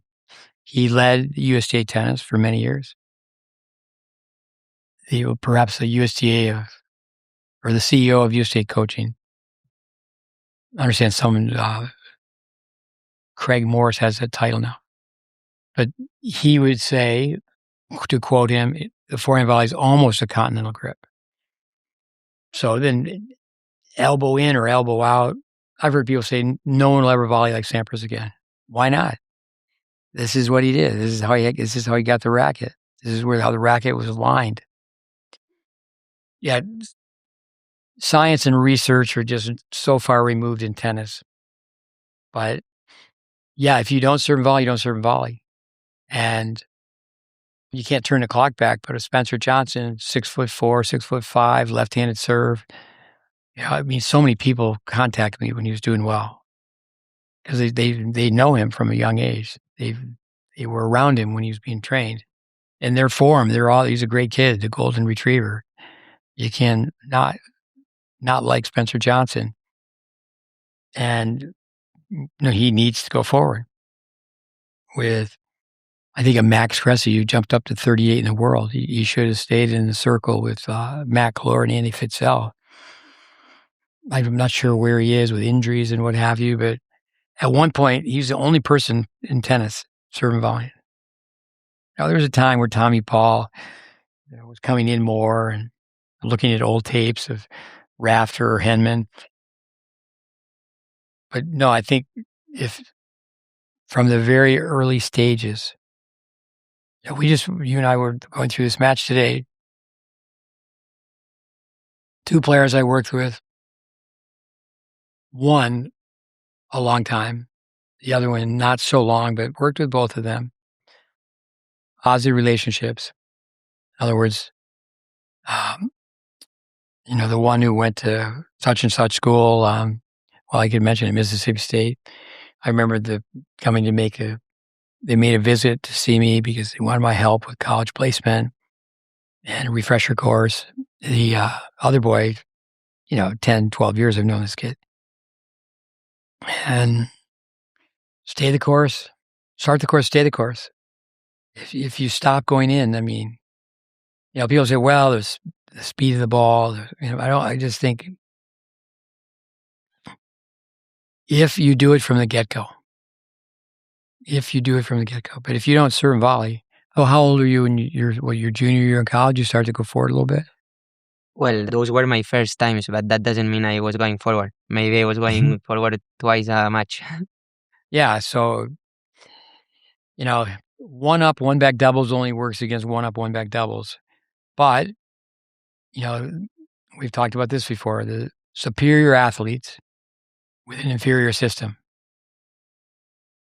S1: He led USTA tennis for many years. Perhaps the USTA or the CEO of USTA coaching. I understand Craig Morris has that title now. But he would say, to quote him, the forehand volley is almost a continental grip. So then elbow in or elbow out. I've heard people say no one will ever volley like Sampras again. Why not? This is what he did. This is how he got the racket. This is how the racket was aligned. Yeah, science and research are just so far removed in tennis. But yeah, if you don't serve and volley, you don't serve and volley. And you can't turn the clock back, but a Spencer Johnson, 6'4", 6'5", left-handed serve. I mean, so many people contact me when he was doing well because they know him from a young age. They were around him when he was being trained, and they're for him. He's a great kid, the golden retriever. You can not like Spencer Johnson, and he needs to go forward with. I think a Max Cressy, who jumped up to 38 in the world. He should have stayed in the circle with Matt Clore and Andy Fitzell. I'm not sure where he is with injuries and what have you, but at one point, he was the only person in tennis serving volley. Now, there was a time where Tommy Paul was coming in more and looking at old tapes of Rafter or Henman. But no, I think if from the very early stages, you and I were going through this match today. 2 players I worked with. One, a long time. The other one, not so long, but worked with both of them. Positive relationships. In other words, the one who went to such and such school, I could mention it, Mississippi State. I remember they made a visit to see me because they wanted my help with college placement and a refresher course. The other boy, 10, 12 years I've known this kid. And stay the course, start the course, stay the course. If you stop going in, I mean, people say, well, there's the speed of the ball. I just think if you do it from the get-go, but if you don't serve and volley, how old are you in your junior year in college? You start to go forward a little bit?
S2: Well, those were my first times, but that doesn't mean I was going forward. Maybe I was going forward twice a match.
S1: Yeah, so, one up, one back doubles only works against one up, one back doubles. But, we've talked about this before, the superior athletes with an inferior system,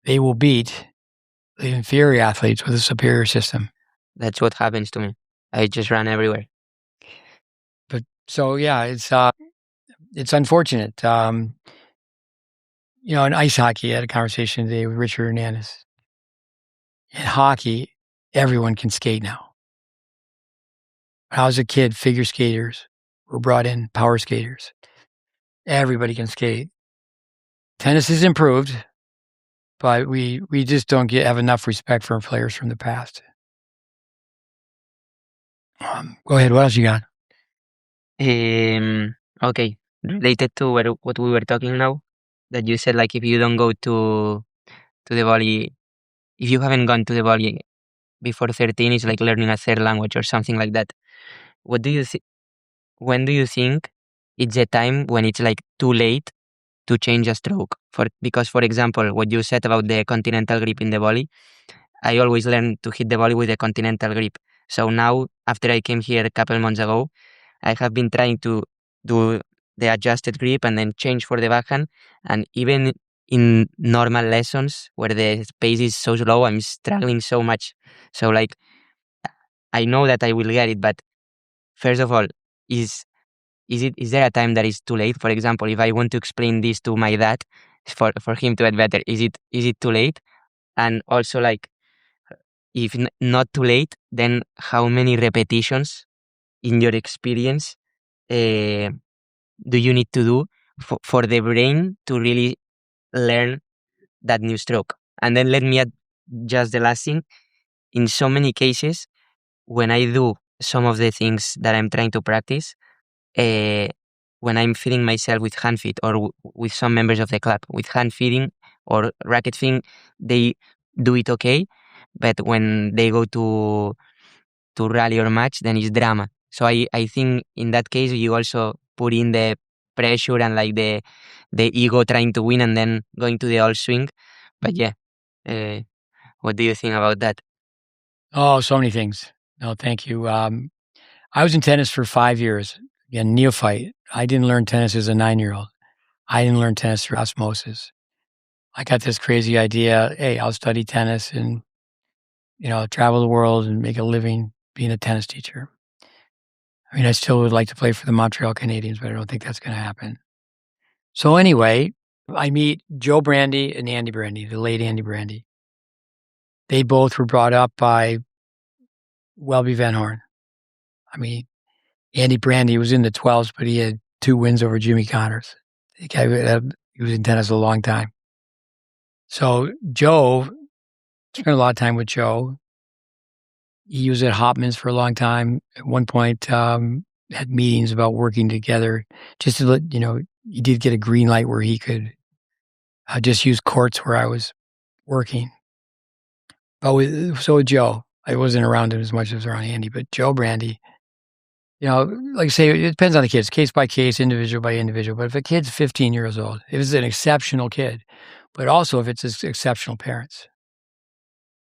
S1: they will beat the inferior athletes with a superior system.
S2: That's what happens to me. I just run everywhere.
S1: But so, yeah, it's unfortunate. In ice hockey, I had a conversation today with Richard Hernandez. In hockey, everyone can skate now. When I was a kid, figure skaters were brought in, power skaters. Everybody can skate. Tennis has improved, but we just don't have enough respect for players from the past. Go ahead. What else you got?
S2: Okay. Related to what we were talking now, that you said, like, if you don't go to the volley, if you haven't gone to the volley before 13, it's like learning a third language or something like that. What do you when do you think it's a time when it's like too late to change a stroke? Because, for example, what you said about the continental grip in the volley, I always learned to hit the volley with a continental grip. So now, after I came here a couple months ago, I have been trying to do the adjusted grip and then change for the backhand. And even in normal lessons where the pace is so slow, I'm struggling so much. So, like, I know that I will get it, but first of all, is there a time that is too late? For example, if I want to explain this to my dad for him to get better, is it too late? And also, like, if not too late, then how many repetitions in your experience do you need to do for the brain to really learn that new stroke? And then let me add just the last thing. In so many cases, when I do some of the things that I'm trying to practice, when I'm feeding myself with hand feed or with some members of the club with hand feeding or racket feeding, they do it okay. But when they go to rally or match, then it's drama. So I think in that case, you also put in the pressure and like the ego trying to win and then going to the all swing. But yeah, what do you think about that?
S1: Oh, so many things. No, thank you. I was in tennis for 5 years. Again, neophyte. I didn't learn tennis as a 9-year-old. I didn't learn tennis through osmosis. I got this crazy idea, hey, I'll study tennis and, travel the world and make a living being a tennis teacher. I mean, I still would like to play for the Montreal Canadiens, but I don't think that's going to happen. So anyway, I meet Joe Brandy and Andy Brandy, the late Andy Brandy. They both were brought up by Welby Van Horn. I mean, Andy Brandy was in the 12s, but he had 2 wins over Jimmy Connors. He was in tennis a long time. So Joe, spent a lot of time with Joe. He was at Hopman's for a long time. At one point, had meetings about working together. Just to let he did get a green light where he could just use courts where I was working. But with Joe, I wasn't around him as much as around Andy, but Joe Brandy, like I say, it depends on the kids, case by case, individual by individual. But if a kid's 15 years old, if it's an exceptional kid, but also if it's exceptional parents.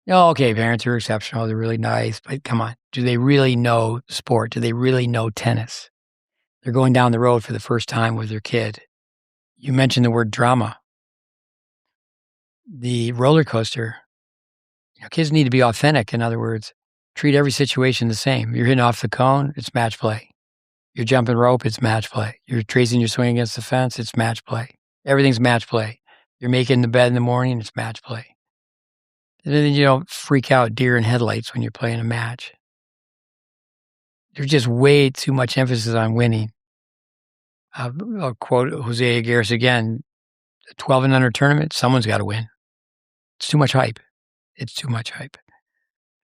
S1: Okay, parents are exceptional. They're really nice, but come on. Do they really know sport? Do they really know tennis? They're going down the road for the first time with their kid. You mentioned the word drama. The roller coaster. Kids need to be authentic. In other words, treat every situation the same. You're hitting off the cone, it's match play. You're jumping rope, it's match play. You're tracing your swing against the fence, it's match play. Everything's match play. You're making the bed in the morning, it's match play. And then you don't freak out deer in headlights when you're playing a match. There's just way too much emphasis on winning. I'll quote Jose Agassi again, the 12 and under tournament, someone's got to win. It's too much hype. It's too much hype.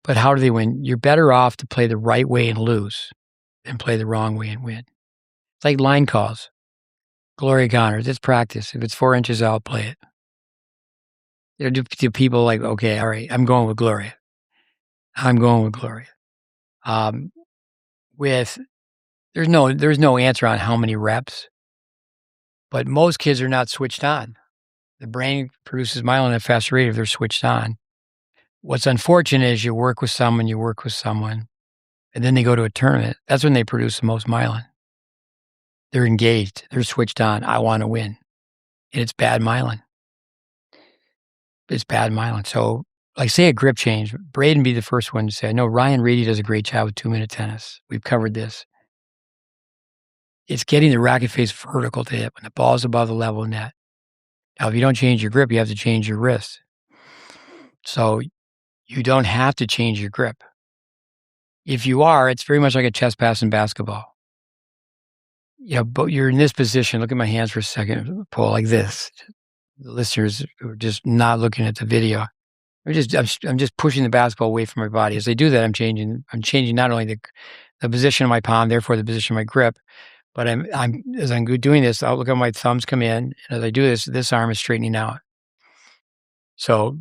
S1: But how do they win? You're better off to play the right way and lose than play the wrong way and win. It's like line calls. Gloria Connors, it's practice. If it's 4 inches out, play it. Do people like, okay, all right, I'm going with Gloria. There's no answer on how many reps, but most kids are not switched on. The brain produces myelin at a faster rate if they're switched on. What's unfortunate is you work with someone, and then they go to a tournament. That's when they produce the most myelin. They're engaged. They're switched on. I want to win. And it's bad myelin. So, like, say a grip change. Braden be the first one to say, no, Ryan Reedy does a great job with 2-minute tennis. We've covered this. It's getting the racket face vertical to hit when the ball's above the level net. Now, if you don't change your grip, you have to change your wrist. So you don't have to change your grip. If you are, it's very much like a chest pass in basketball. But you're in this position. Look at my hands for a second, Pol, like this. The listeners are just not looking at the video. I'm just pushing the basketball away from my body. As I do that, I'm changing not only the position of my palm, therefore the position of my grip, but as I'm doing this, I'll look at my thumbs come in, and as I do this arm is straightening out. So,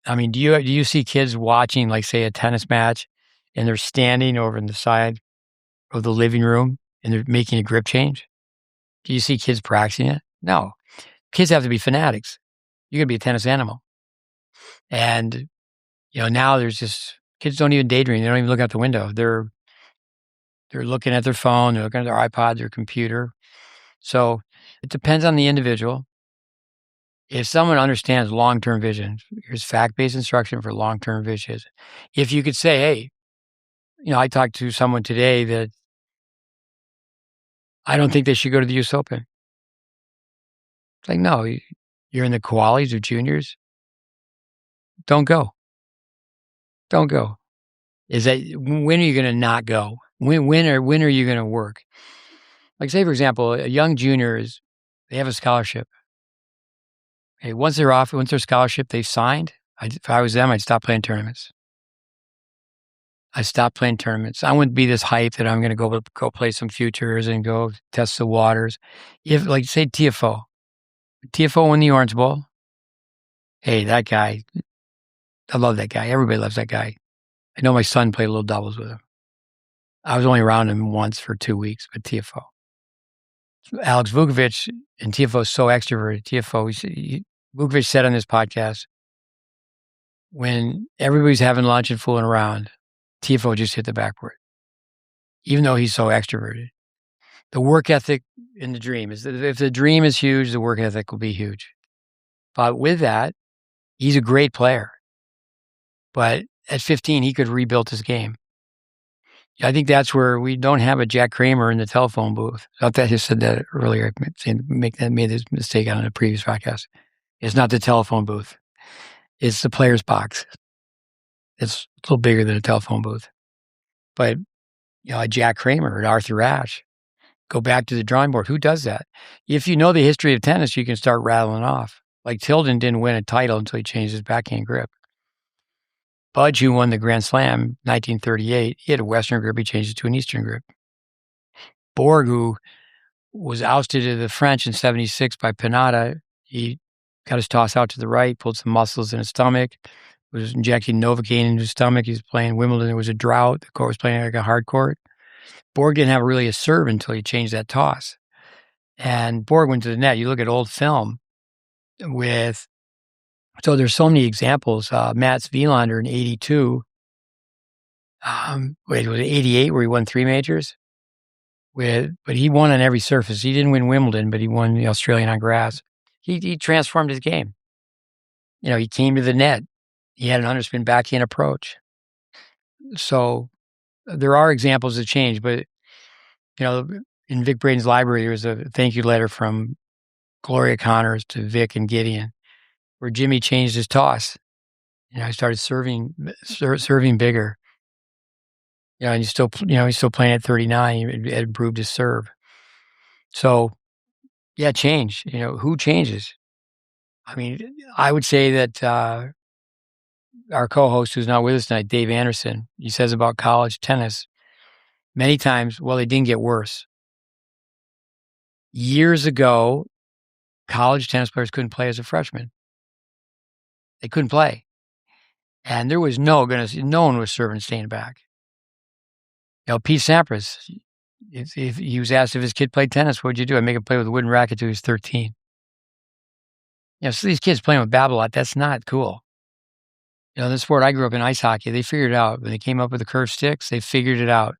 S1: I mean, do you see kids watching, like, say, a tennis match, and they're standing over in the side of the living room and they're making a grip change? Do you see kids practicing it? No. Kids have to be fanatics. You got to be a tennis animal. And, now there's just, kids don't even daydream. They don't even look out the window. They're looking at their phone, they're looking at their iPod, their computer. So it depends on the individual. If someone understands long-term vision, here's fact-based instruction for long-term vision. If you could say, hey, I talked to someone today that I don't think they should go to the US Open. It's like, no, you're in the qualies or juniors. Don't go. Is that, when are you going to not go? When are you going to work? Like, say, for example, a young junior they have a scholarship. Okay, once their scholarship, they've signed. If I was them, I'd stop playing tournaments. I wouldn't be this hype that I'm going to go play some futures and go test the waters. If, like, say, TFO won the Orange Bowl. Hey, that guy, I love that guy. Everybody loves that guy. I know my son played a little doubles with him. I was only around him once for 2 weeks with TFO. Alex Vukovic, and TFO is so extroverted. Vukovic said on this podcast, when everybody's having lunch and fooling around, TFO just hit the backboard, even though he's so extroverted. The work ethic in the dream is that if the dream is huge, the work ethic will be huge. But with that, he's a great player. But at 15, he could have rebuilt his game. I think that's where we don't have a Jack Kramer in the telephone booth. I thought I just said that earlier. Made this mistake on a previous podcast. It's not the telephone booth. It's the player's box. It's a little bigger than a telephone booth. But, a Jack Kramer or Arthur Ashe, go back to the drawing board. Who does that? If you know the history of tennis, you can start rattling off. Like, Tilden didn't win a title until he changed his backhand grip. Budge, who won the Grand Slam 1938, he had a Western grip. He changed it to an Eastern grip. Borg, who was ousted to the French in 76 by Pinata, he got his toss out to the right, pulled some muscles in his stomach, was injecting Novocaine into his stomach. He was playing Wimbledon. There was a drought. The court was playing like a hard court. Borg didn't have really a serve until he changed that toss. And Borg went to the net. You look at old film so there's so many examples. Mats Wilander in 82. Was it 88 where he won 3 majors? But he won on every surface. He didn't win Wimbledon, but he won the Australian on grass. He transformed his game. He came to the net. He had an underspin backhand approach. So there are examples of change, but, in Vic Braden's library, there was a thank you letter from Gloria Connors to Vic and Gideon, where Jimmy changed his toss. He started serving bigger. And he's still playing at 39. He had improved his serve. So Yeah, change. Who changes? I mean, I would say that our co-host who's not with us tonight, Dave Anderson, he says about college tennis many times, well, they didn't get worse. Years ago, college tennis players couldn't play as a freshman. They couldn't play. And there was no one was serving and staying back. Pete Sampras, if he was asked if his kid played tennis, what'd you do? I make him play with a wooden racket till he was 13. So these kids playing with Babolat, that's not cool. The sport I grew up in, ice hockey, they figured it out. When they came up with the curved sticks, they figured it out.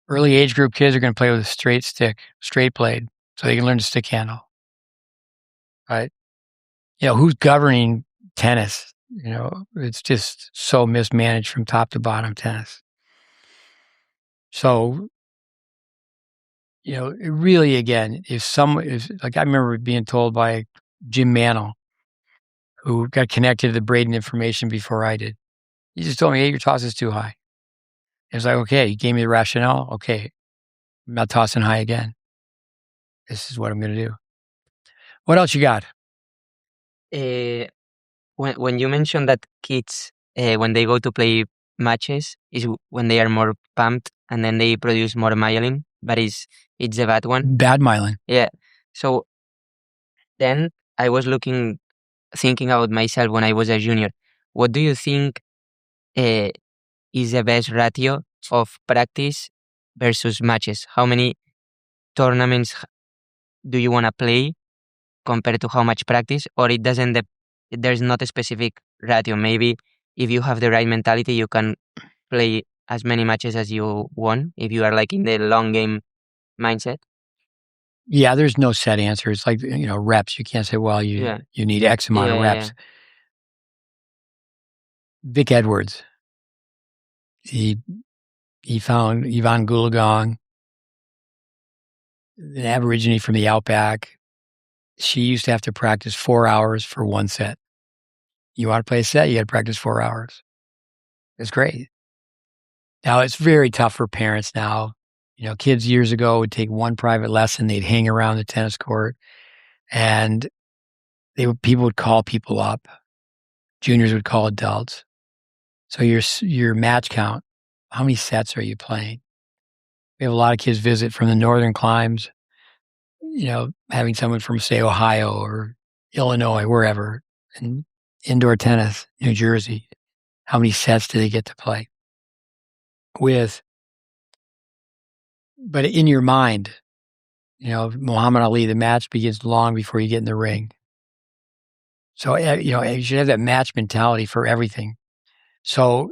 S1: Early age group kids are going to play with a straight stick, straight blade, so they can learn to stick handle. Right? Who's governing tennis? It's just so mismanaged from top to bottom, tennis. So, it really, again, if like I remember being told by Jim Mantle, who got connected to the Braden information before I did. He just told me, hey, your toss is too high. It was like, okay, he gave me the rationale. Okay, I'm not tossing high again. This is what I'm going to do. What else you got?
S2: When you mentioned that kids, when they go to play matches, is when they are more pumped and then they produce more myelin, but it's a bad one.
S1: Bad myelin.
S2: Yeah. So then I was thinking about myself when I was a junior. What do you think is the best ratio of practice versus matches? How many tournaments do you want to play compared to how much practice? Or it doesn't, there's not a specific ratio. Maybe if you have the right mentality, you can play as many matches as you want if you are like in the long game mindset.
S1: Yeah, there's no set answer. It's like, reps. You can't say, well, you need X amount of reps.
S2: Yeah.
S1: Vic Edwards, he found Yvonne Goolagong, an Aborigine from the Outback. She used to have to practice 4 hours for one set. You want to play a set, you got to practice 4 hours. It's great. Now, it's very tough for parents now. Kids years ago would take one private lesson. They'd hang around the tennis court, and people would call people up. Juniors would call adults. So your match count, how many sets are you playing? We have a lot of kids visit from the northern climes, having someone from, say, Ohio or Illinois, wherever, and indoor tennis, New Jersey. How many sets do they get to play? But in your mind, Muhammad Ali, the match begins long before you get in the ring. So, you should have that match mentality for everything. So,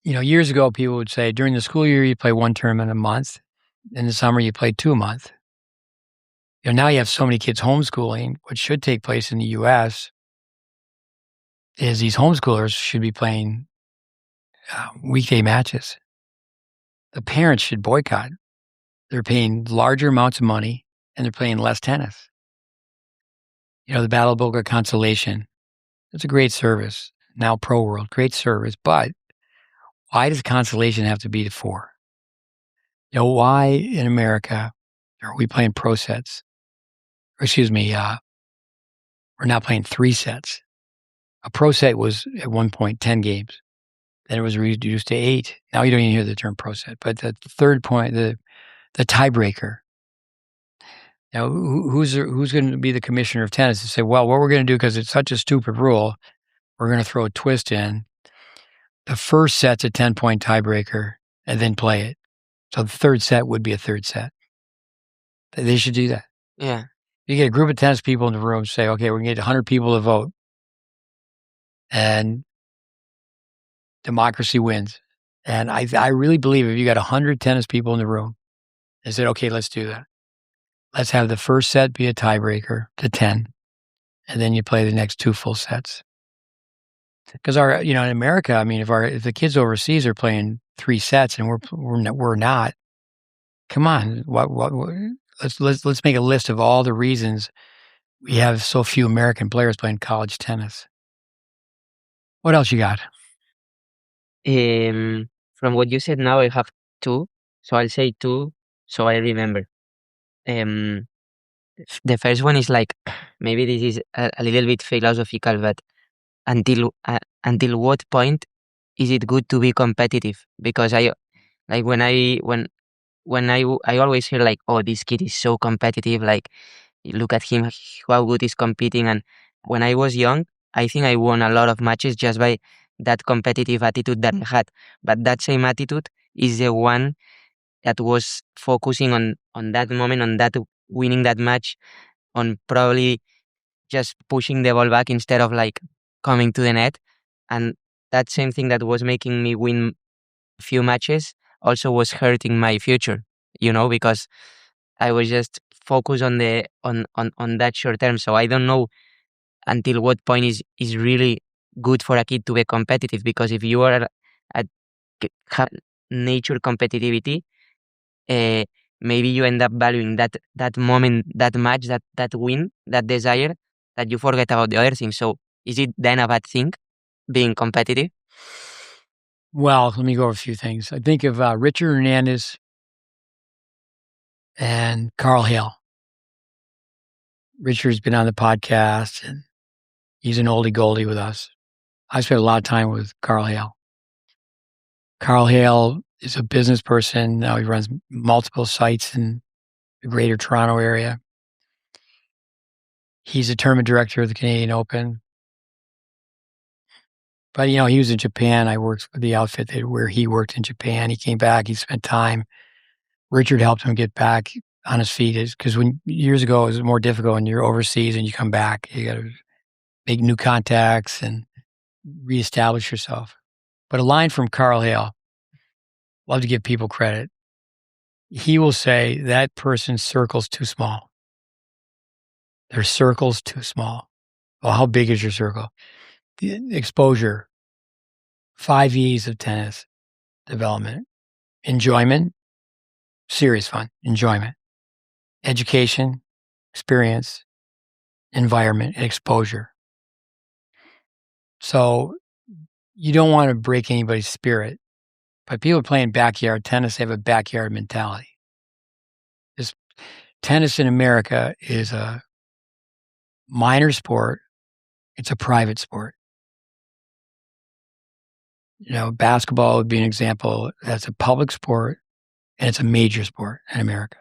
S1: years ago, people would say during the school year, you play one tournament a month. In the summer, you play 2 a month. Now you have so many kids homeschooling. What should take place in the U.S. is these homeschoolers should be playing weekday matches. The parents should boycott. They're paying larger amounts of money and they're playing less tennis. The Battle of Boca Consolation, it's a great service. Now Pro World, great service. But why does Consolation have to be to 4? Why in America are we playing pro sets? Excuse me, we're not playing 3 sets. A pro set was at one point 10 games. Then it was reduced to 8. Now you don't even hear the term pro set. But the third point, the tiebreaker. Now, who's going to be the commissioner of tennis to say, well, what we're going to do, because it's such a stupid rule, we're going to throw a twist in. The first set's a 10-point tiebreaker, and then play it. So the third set would be a third set. They should do that.
S2: Yeah.
S1: You get a group of tennis people in the room, say, okay, we're going to get 100 people to vote. And democracy wins. And I really believe if you got 100 tennis people in the room, they said, okay, let's do that. Let's have the first set be a tiebreaker to 10, and then you play the next 2 full sets. Because in America, I mean, if the kids overseas are playing 3 sets and we're not, come on, let's make a list of all the reasons we have so few American players playing college tennis. What else you got?
S2: From what you said now, I have 2. So I'll say 2 so I remember. the first one is like, maybe this is a little bit philosophical, but until what point is it good to be competitive? Because I like I always hear like, oh, this kid is so competitive, like look at him, how good he's competing. And when I was young, I think I won a lot of matches just by that competitive attitude that I had. But that same attitude is the one that was focusing on that moment, on that winning that match, on probably just pushing the ball back instead of like coming to the net. And that same thing that was making me win a few matches also was hurting my future, because I was just focused on the on that short term. So I don't know until what point is really good for a kid to be competitive, because if you are at have nature competitivity, uh, maybe you end up valuing that moment, that match, that win, that desire, that you forget about the other things. So is it then a bad thing being competitive?
S1: Well, let me go over a few things. I think of Richard Hernandez and Carl Hale. Richard's been on the podcast, and he's an oldie goldie with us. I spent a lot of time with Carl Hale. Carl Hale is a business person. Now he runs multiple sites in the greater Toronto area. He's a tournament director of the Canadian Open. But, he was in Japan. I worked with the outfit where he worked in Japan. He came back. He spent time. Richard helped him get back on his feet, because years ago it was more difficult when you're overseas and you come back. You got to make new contacts and reestablish yourself. But a line from Carl Hale, love to give people credit. He will say that person's circle's too small. Their circle's too small. Well, how big is your circle? The exposure, 5 E's of tennis development, enjoyment, serious fun, enjoyment, education, experience, environment, and exposure. So you don't want to break anybody's spirit, but people playing backyard tennis have a backyard mentality. Tennis in America is a minor sport. It's a private sport. Basketball would be an example. That's a public sport, and it's a major sport in America.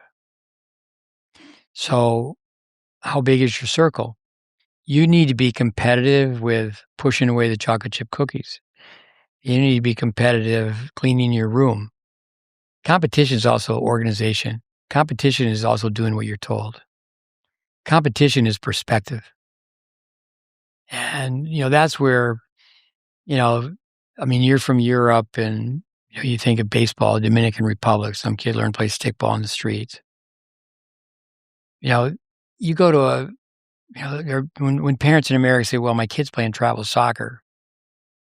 S1: So how big is your circle? You need to be competitive with pushing away the chocolate chip cookies. You need to be competitive cleaning your room. Competition is also organization. Competition is also doing what you're told. Competition is perspective. And, that's where, you're from Europe, and you think of baseball, Dominican Republic, some kid learned to play stickball in the streets. You go to when parents in America say, well, my kid's playing travel soccer,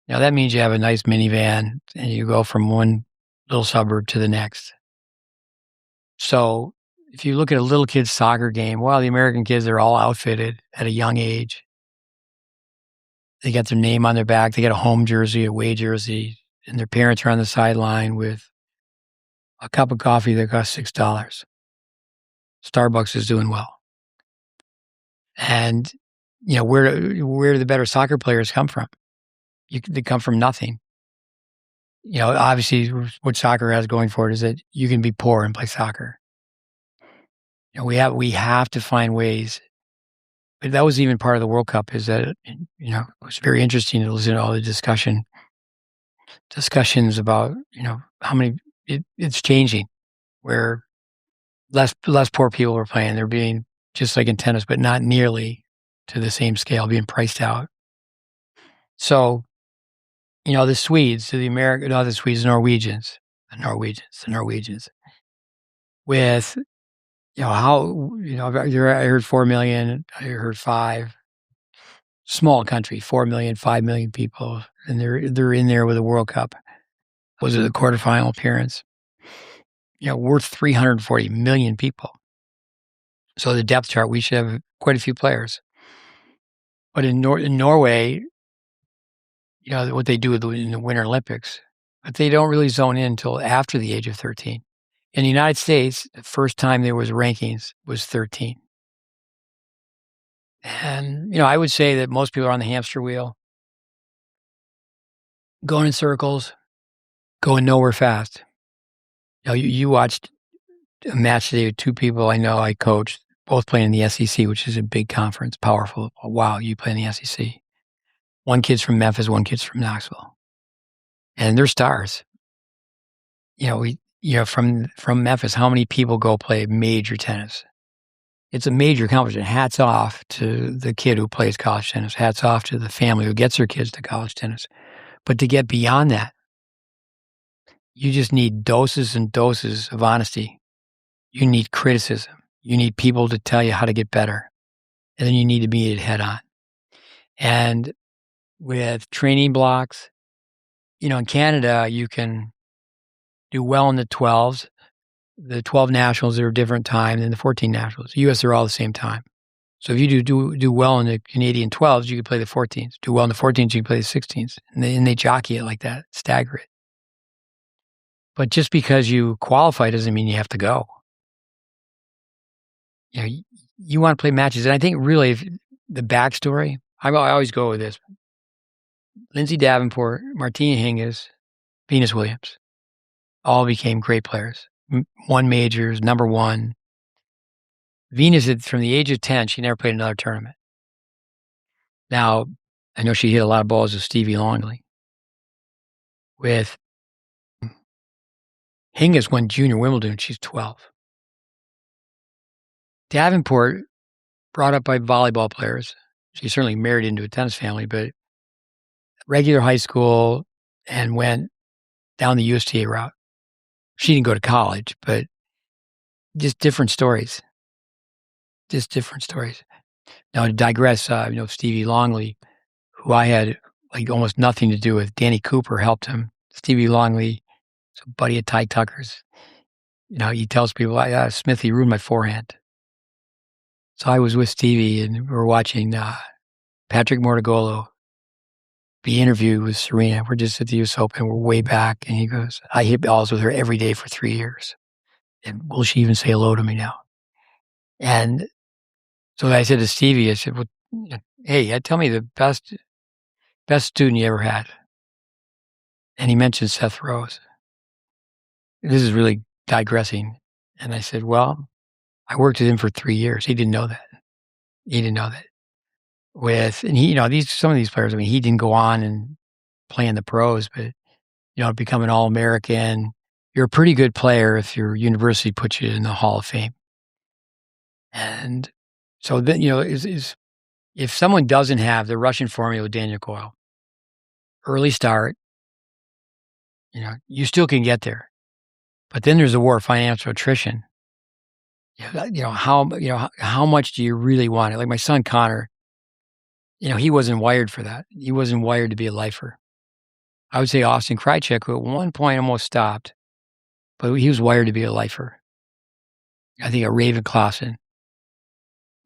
S1: that means you have a nice minivan and you go from one little suburb to the next. So if you look at a little kid's soccer game, well, the American kids are all outfitted at a young age. They got their name on their back. They got a home jersey, away jersey, and their parents are on the sideline with a cup of coffee that costs $6. Starbucks is doing well. And, where do the better soccer players come from? They come from nothing. Obviously what soccer has going for it is that you can be poor and play soccer. We have to find ways. But that was even part of the World Cup, is that, it was very interesting to listen to all the discussions about, how many, it's changing, where less poor people are playing. They're being, just like in tennis, but not nearly to the same scale, being priced out. So, the Swedes, the Norwegians, with, I heard 4 million, I heard 5. Small country, 4 million, 5 million people, and they're in there with a World Cup. Was it a quarterfinal appearance? Worth 340 million people. So the depth chart, we should have quite a few players. But in Norway, what they do in the Winter Olympics, but they don't really zone in until after the age of 13. In the United States, the first time there was rankings was 13. And, I would say that most people are on the hamster wheel, going in circles, going nowhere fast. You watched a match today with two people I know I coached, both playing in the SEC, which is a big conference, powerful. Wow, you play in the SEC. One kid's from Memphis, one kid's from Knoxville. And they're stars. From Memphis, how many people go play major tennis? It's a major accomplishment. Hats off to the kid who plays college tennis. Hats off to the family who gets their kids to college tennis. But to get beyond that, you just need doses and doses of honesty. You need criticism. You need people to tell you how to get better. And then you need to meet it head on. And with training blocks, in Canada, you can do well in the 12s. The 12 nationals are a different time than the 14 nationals. The U.S. are all the same time. So if you do well in the Canadian 12s, you can play the 14s. Do well in the 14s, you can play the 16s. And they jockey it like that, stagger it. But just because you qualify doesn't mean you have to go. You want to play matches. And I think really the backstory, I always go with this. Lindsay Davenport, Martina Hingis, Venus Williams, all became great players. Won majors, number one. Venus, from the age of 10, she never played another tournament. Now, I know she hit a lot of balls with Stevie Longley. With Hingis won Junior Wimbledon, she's 12. Davenport, brought up by volleyball players. She certainly married into a tennis family, but regular high school and went down the USTA route. She didn't go to college, but just different stories. Just different stories. Now, to digress, Stevie Longley, who I had almost nothing to do with, Danny Cooper helped him. Stevie Longley, a buddy of Ty Tucker's. He tells people, Smithy ruined my forehand. So I was with Stevie and we were watching Patrick Mortigolo be interviewed with Serena. We're just at the US Open. We're way back. And he goes, I hit balls with her every day for 3 years. And will she even say hello to me now? And so I said to Stevie, I said, well, hey, tell me the best student you ever had. And he mentioned Seth Rose. This is really digressing. And I said, well, I worked with him for 3 years. He didn't know that. Some of these players, he didn't go on and play in the pros, but, become an All-American. You're a pretty good player if your university puts you in the Hall of Fame. And so then, if someone doesn't have the Russian formula with Daniel Coyle, early start, you still can get there. But then there's a war of financial attrition. How much do you really want it? Like my son Connor, he wasn't wired for that. He wasn't wired to be a lifer. I would say Austin Krajicek, who at one point almost stopped, but he was wired to be a lifer. I think a Raven Clausen,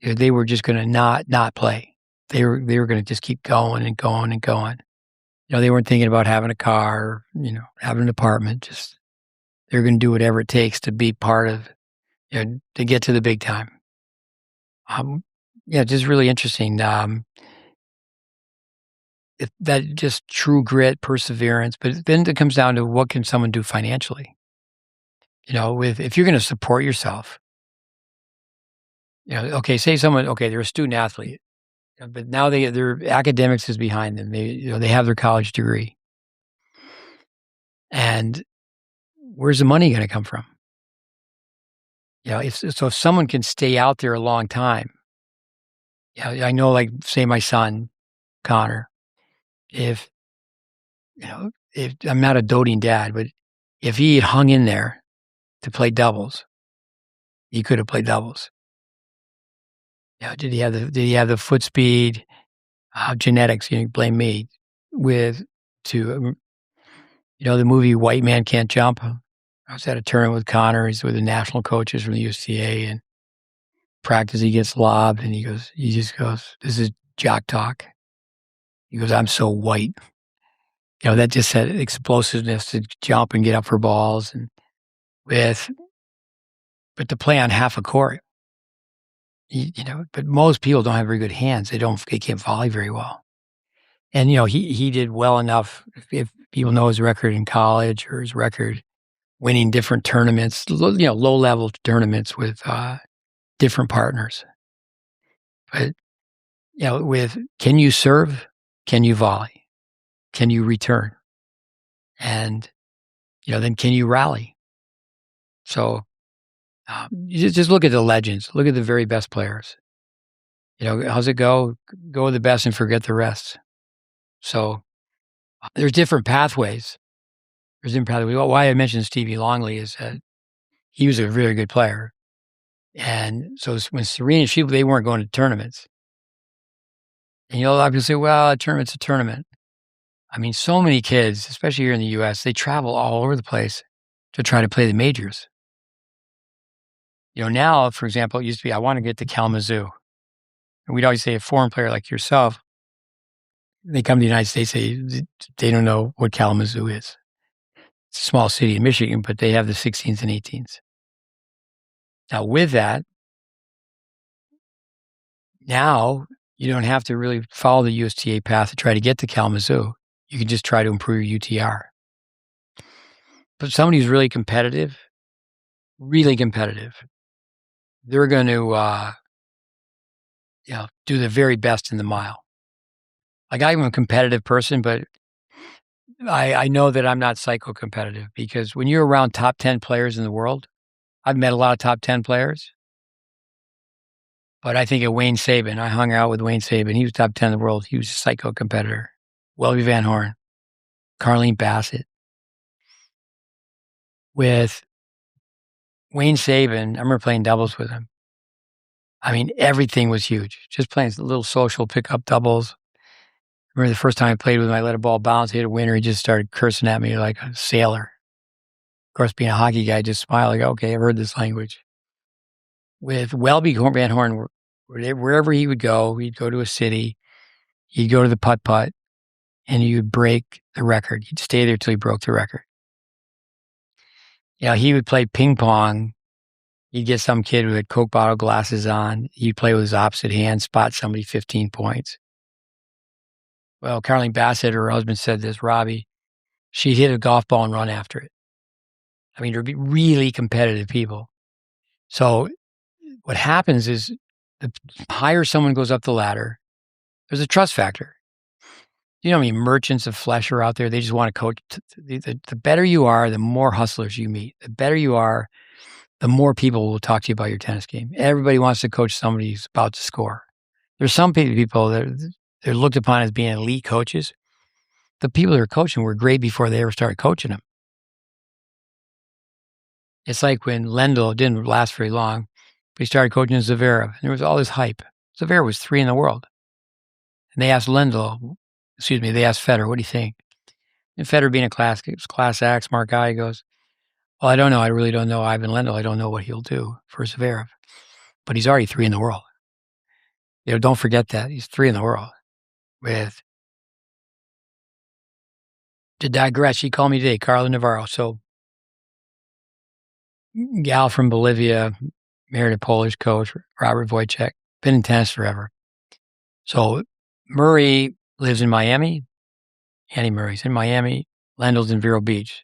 S1: they were just going to not play. They were going to just keep going and going and going. They weren't thinking about having a car, having an apartment. Just they're going to do whatever it takes to be part of, to get to the big time. Just really interesting. If that just true grit, perseverance, but then it comes down to what can someone do financially. If you're going to support yourself, say someone, they're a student athlete, but now their academics is behind them. They have their college degree. And where's the money going to come from? If someone can stay out there a long time, I know, say my son, Connor, if I'm not a doting dad, but if he had hung in there to play doubles, he could have played doubles. Did he have the foot speed, genetics? Blame me the movie White Man Can't Jump. I was at a tournament with Connor. He's with the national coaches from the USTA, and practice he gets lobbed, and he just goes, "This is jock talk." He goes, "I'm so white." That just said explosiveness to jump and get up for balls, but to play on half a court, but most people don't have very good hands. They can't volley very well. And, he did well enough. If people know his record in college or his record winning different tournaments, low-level tournaments with different partners. But, with can you serve? Can you volley? Can you return? And, then can you rally? So you just look at the legends. Look at the very best players. How's it go? Go with the best and forget the rest. So there's different pathways. Why I mentioned Stevie Longley is that he was a very good player. And so when Serena, they weren't going to tournaments. And a lot of people say, well, a tournament's a tournament. I mean, so many kids, especially here in the U.S., they travel all over the place to try to play the majors. Now, for example, it used to be, I want to get to Kalamazoo. And we'd always say a foreign player like yourself, they come to the United States, they don't know what Kalamazoo is. It's a small city in Michigan, but they have the 16s and 18s. Now, with that, now you don't have to really follow the USTA path to try to get to Kalamazoo. You can just try to improve your UTR. But somebody who's really competitive, they're going to, do the very best in the mile. Like, I'm a competitive person, but I know that I'm not psycho-competitive, because when you're around top 10 players in the world, I've met a lot of top 10 players, but I think of Wayne Sabin. I hung out with Wayne Sabin. He was top 10 in the world. He was a psycho-competitor. Welby Van Horn, Carlene Bassett. With Wayne Sabin, I remember playing doubles with him. I mean, everything was huge. Just playing little social pickup doubles. I remember the first time I played with him, I let a ball bounce, hit a winner. He just started cursing at me like a sailor. Of course, being a hockey guy, just smile like, okay, I've heard this language. With Welby Van Horn, wherever he would go, he'd go to a city, he'd go to the putt-putt, and he would break the record. He'd stay there till he broke the record. He would play ping pong. He'd get some kid who had Coke bottle glasses on. He'd play with his opposite hand, spot somebody 15 points. Well, Carlene Bassett, her husband, said this, Robbie, she'd hit a golf ball and run after it. I mean, there'd be really competitive people. So what happens is the higher someone goes up the ladder, there's a trust factor. You know how many merchants of flesh are out there? They just want to coach. The better you are, the more hustlers you meet. The better you are, the more people will talk to you about your tennis game. Everybody wants to coach somebody who's about to score. There's some people that they're looked upon as being elite coaches. The people that are coaching were great before they ever started coaching them. It's like when Lendl didn't last very long, but he started coaching Zverev, and there was all this hype. Zverev was 3 in the world. And they asked Federer, what do you think? And Federer, being a class act, smart guy, goes, well, I don't know. I really don't know Ivan Lendl. I don't know what he'll do for Zverev. But he's already 3 in the world. Don't forget that. He's 3 in the world. To digress, she called me today, Carla Navarro. So, gal from Bolivia, married a Polish coach, Robert Wojcik, been in tennis forever. So, Murray lives in Miami. Annie Murray's in Miami. Lendl's in Vero Beach.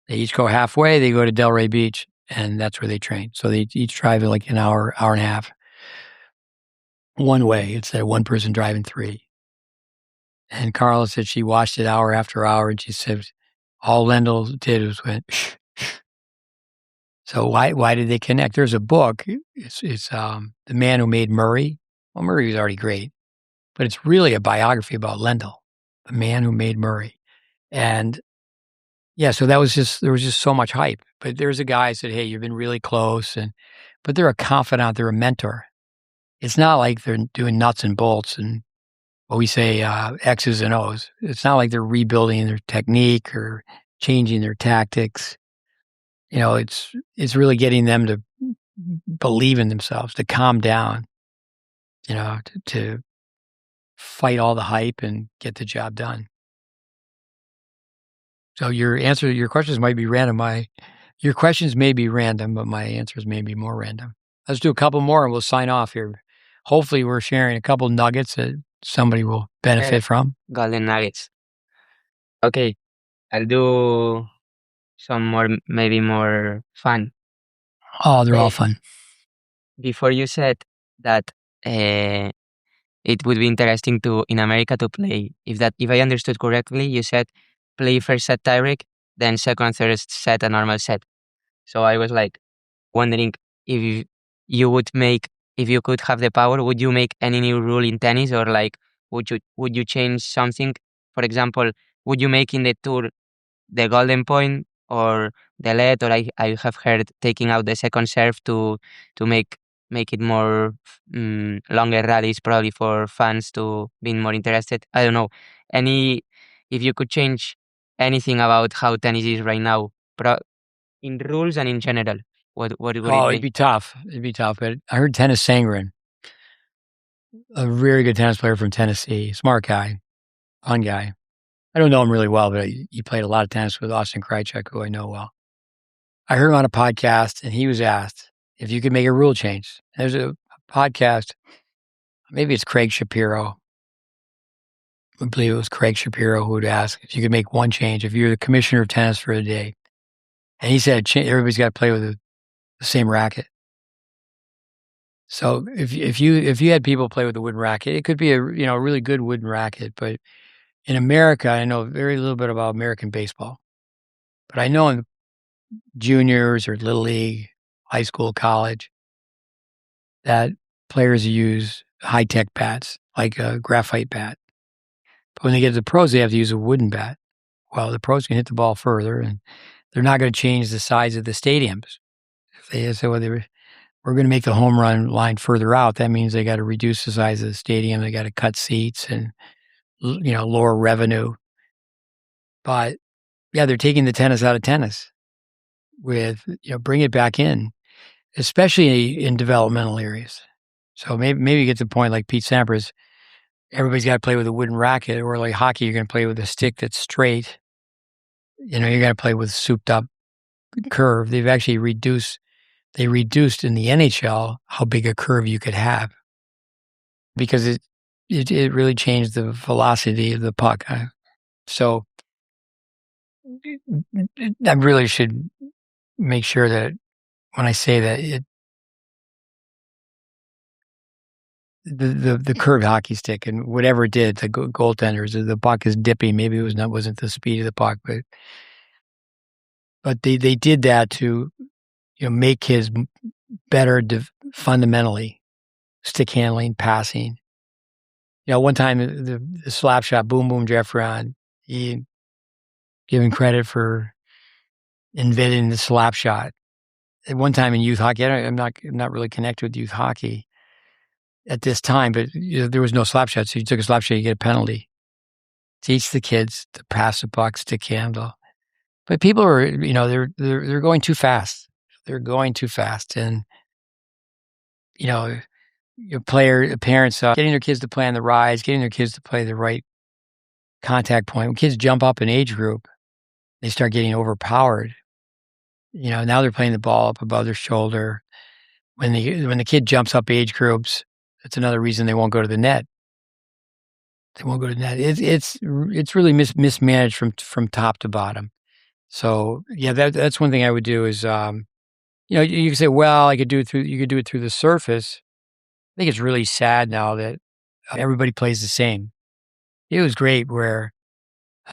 S1: They each go halfway. They go to Delray Beach, and that's where they train. So they each drive like an hour and a half one way. It's that one person driving 3. And Carla said she watched it hour after hour, and she said all Lendl did was went, shh, shh. So why did they connect? There's a book. It's The Man Who Made Murray. Well, Murray was already great, but it's really a biography about Lendl, the man who made Murray. And yeah, so there was just so much hype. But there's a guy who said, hey, you've been really close, but they're a confidant, they're a mentor. It's not like they're doing nuts and bolts and what we say X's and O's. It's not like they're rebuilding their technique or changing their tactics. It's really getting them to believe in themselves, to calm down, to fight all the hype and get the job done. So your questions might be random. Your questions may be random, but my answers may be more random. Let's do a couple more and we'll sign off here. Hopefully we're sharing a couple nuggets that somebody will benefit from.
S2: Golden nuggets. Okay, I'll do some more, maybe more fun.
S1: Oh, they're all fun.
S2: Before you said that it would be interesting to in America to play. If I understood correctly, you said play first set tiebreak, then second, third set a normal set. So I was like wondering if you would make, if you could have the power, would you make any new rule in tennis, or like would you change something? For example, would you make in the tour the golden point or the lead, or I have heard taking out the second serve to make it more longer rallies, probably for fans to be more interested. I don't know. If you could change anything about how tennis is right now, in rules and in general, what would it be?
S1: It'd be tough. But I heard Tennis Sangren, a very good tennis player from Tennessee, smart guy, fun guy. I don't know him really well, but he played a lot of tennis with Austin Krajicek, who I know well. I heard him on a podcast, and he was asked if you could make a rule change. There's a podcast, maybe it's Craig Shapiro. I believe it was Craig Shapiro who would ask if you could make one change, if you're the commissioner of tennis for a day. And he said, everybody's got to play with the same racket. So if you had people play with a wooden racket, it could be a really good wooden racket. But in America, I know very little bit about American baseball. But I know in juniors or little league, high school, college, that players use high-tech bats, like a graphite bat. But when they get to the pros, they have to use a wooden bat. Well, the pros can hit the ball further, and they're not going to change the size of the stadiums. If they say, well, we're going to make the home run line further out, that means they got to reduce the size of the stadium. They got to cut seats and, lower revenue. But yeah, they're taking the tennis out of tennis with, bring it back in, especially in developmental areas. So maybe you get to the point like Pete Sampras, everybody's got to play with a wooden racket, or like hockey, you're going to play with a stick that's straight. You're going to play with souped up curve. They've actually reduced in the NHL how big a curve you could have, because it really changed the velocity of the puck. So I really should make sure that when I say that the curved hockey stick and whatever it did, the goaltenders, the puck is dipping. Maybe it wasn't the speed of the puck, but they did that to make kids better fundamentally, stick handling, passing. One time the slap shot, boom, boom, Jeff Ron, he given credit for inventing the slap shot. At one time in youth hockey, I'm not really connected with youth hockey at this time, but there was no slap shot. So you took a slap shot, you get a penalty. Teach the kids to pass the puck, stick handle. But people are, they're going too fast. They're going too fast. And, your parents getting their kids to play on the rise, getting their kids to play the right contact point. When kids jump up in age group, they start getting overpowered. Now they're playing the ball up above their shoulder. When the kid jumps up age groups, that's another reason they won't go to the net. They won't go to the net. It's really mismanaged from top to bottom. So yeah, that's one thing I would do is, you can say, well, you could do it through the surface. I think it's really sad now that everybody plays the same. It was great where,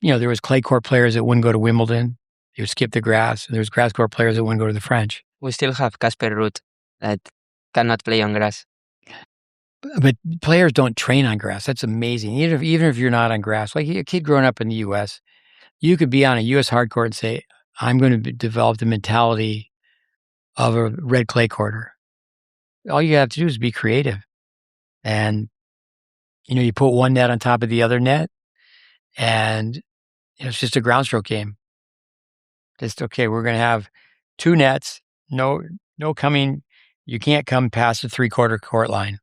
S1: there was clay court players that wouldn't go to Wimbledon. They would skip the grass. And there was grass court players that wouldn't go to the French.
S2: We still have Casper Ruud that cannot play on grass.
S1: But players don't train on grass. That's amazing. Even if you're not on grass, like a kid growing up in the U.S., you could be on a U.S. hard court and say, I'm going to develop the mentality of a red clay courter. All you have to do is be creative. And, you put one net on top of the other net, and it's just a ground stroke game. Just, okay, we're going to have two nets, no coming, you can't come past the 3/4 court line.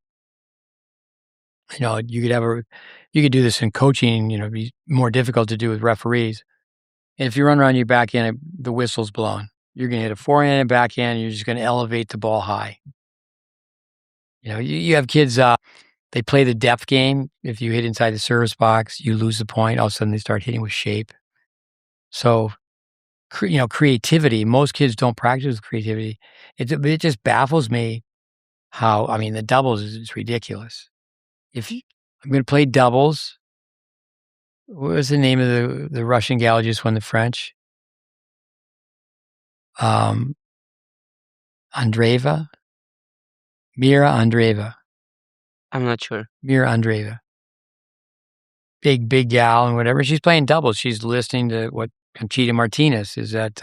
S1: You could do this in coaching, it'd be more difficult to do with referees. And if you run around your backhand, the whistle's blown. You're going to hit a forehand and backhand, you're just going to elevate the ball high. You have kids, they play the depth game. If you hit inside the service box, you lose the point. All of a sudden, they start hitting with shape. So, creativity, most kids don't practice creativity. It just baffles me how, the doubles is ridiculous. I'm going to play doubles. What was the name of the Russian gal who just won the French? Andreeva? Mira Andreeva.
S2: I'm not sure.
S1: Mira Andreeva. Big gal and whatever. She's playing doubles. She's listening to what Conchita Martinez is at.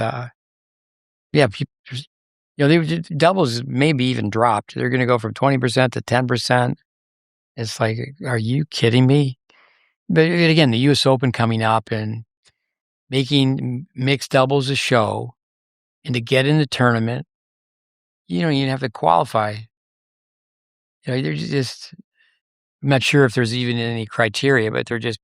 S1: Doubles maybe even dropped. They're going to go from 20% to 10%. It's like, are you kidding me? But again, the U.S. Open coming up and making mixed doubles a show, and to get in the tournament, you don't even have to qualify. They're just, I'm not sure if there's even any criteria, but they're just,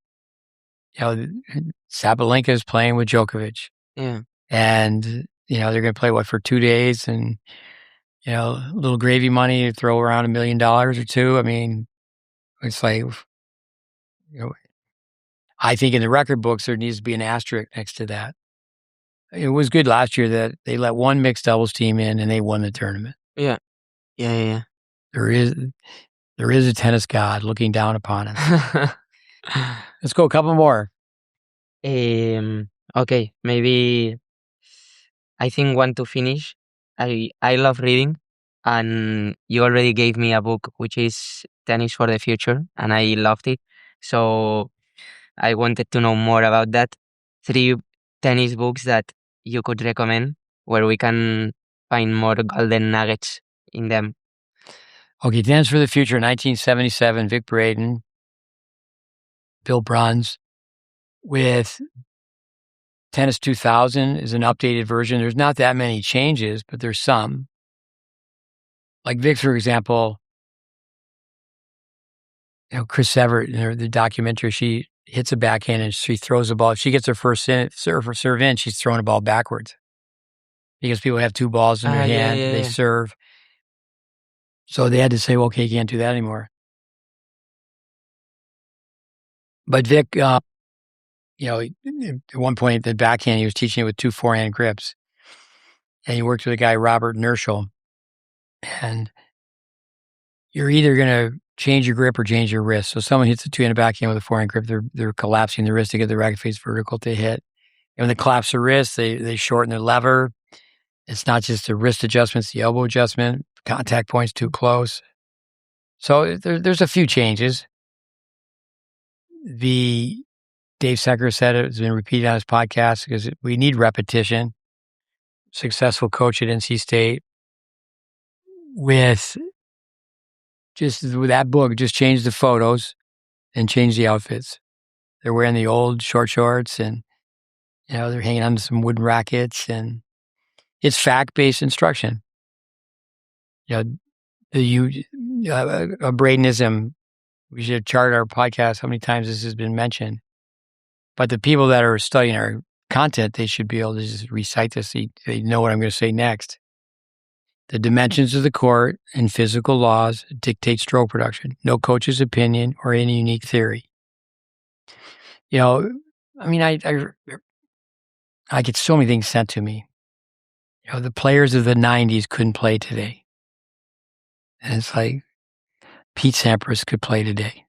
S1: Sabalenka is playing with Djokovic.
S2: Yeah.
S1: And, they're going to play, for 2 days, and, a little gravy money to throw around $1 million or two. It's like, I think in the record books, there needs to be an asterisk next to that. It was good last year that they let one mixed doubles team in and they won the tournament.
S2: Yeah.
S1: There is a tennis god looking down upon us. Let's go a couple more.
S2: Okay, maybe I think one to finish. I love reading, and you already gave me a book which is Tennis for the Future, and I loved it. So I wanted to know more about that. 3 tennis books that you could recommend where we can find more golden nuggets in them.
S1: Okay, Tennis for the Future, 1977, Vic Braden, Bill Bruns, with Tennis 2000 is an updated version. There's not that many changes, but there's some. Like Vic, for example, Chris Evert in the documentary, she hits a backhand and she throws the ball. If she gets her first serve in, she's throwing a ball backwards. Because people have 2 balls in their hand, they serve. So they had to say, well, okay, you can't do that anymore. But Vic, at one point, the backhand, he was teaching it with 2 forehand grips. And he worked with a guy, Robert Nerschel. And you're either going to change your grip or change your wrist. So someone hits a 2-handed backhand with a forehand grip, they're collapsing the wrist to get the racket face vertical to hit. And when they collapse the wrist, they shorten their lever. It's not just the wrist adjustment, it's the elbow adjustment. Contact points too close. So there's a few changes. Dave Secker said it's been repeated on his podcast because we need repetition. Successful coach at NC State with that book, just change the photos and change the outfits. They're wearing the old short shorts and, they're hanging on to some wooden rackets, and it's fact-based instruction. A Bradenism, we should chart our podcast how many times this has been mentioned. But the people that are studying our content, they should be able to just recite this. They know what I'm going to say next. The dimensions of the court and physical laws dictate stroke production. No coach's opinion or any unique theory. I get so many things sent to me. The players of the 90s couldn't play today. And it's like, Pete Sampras could play today.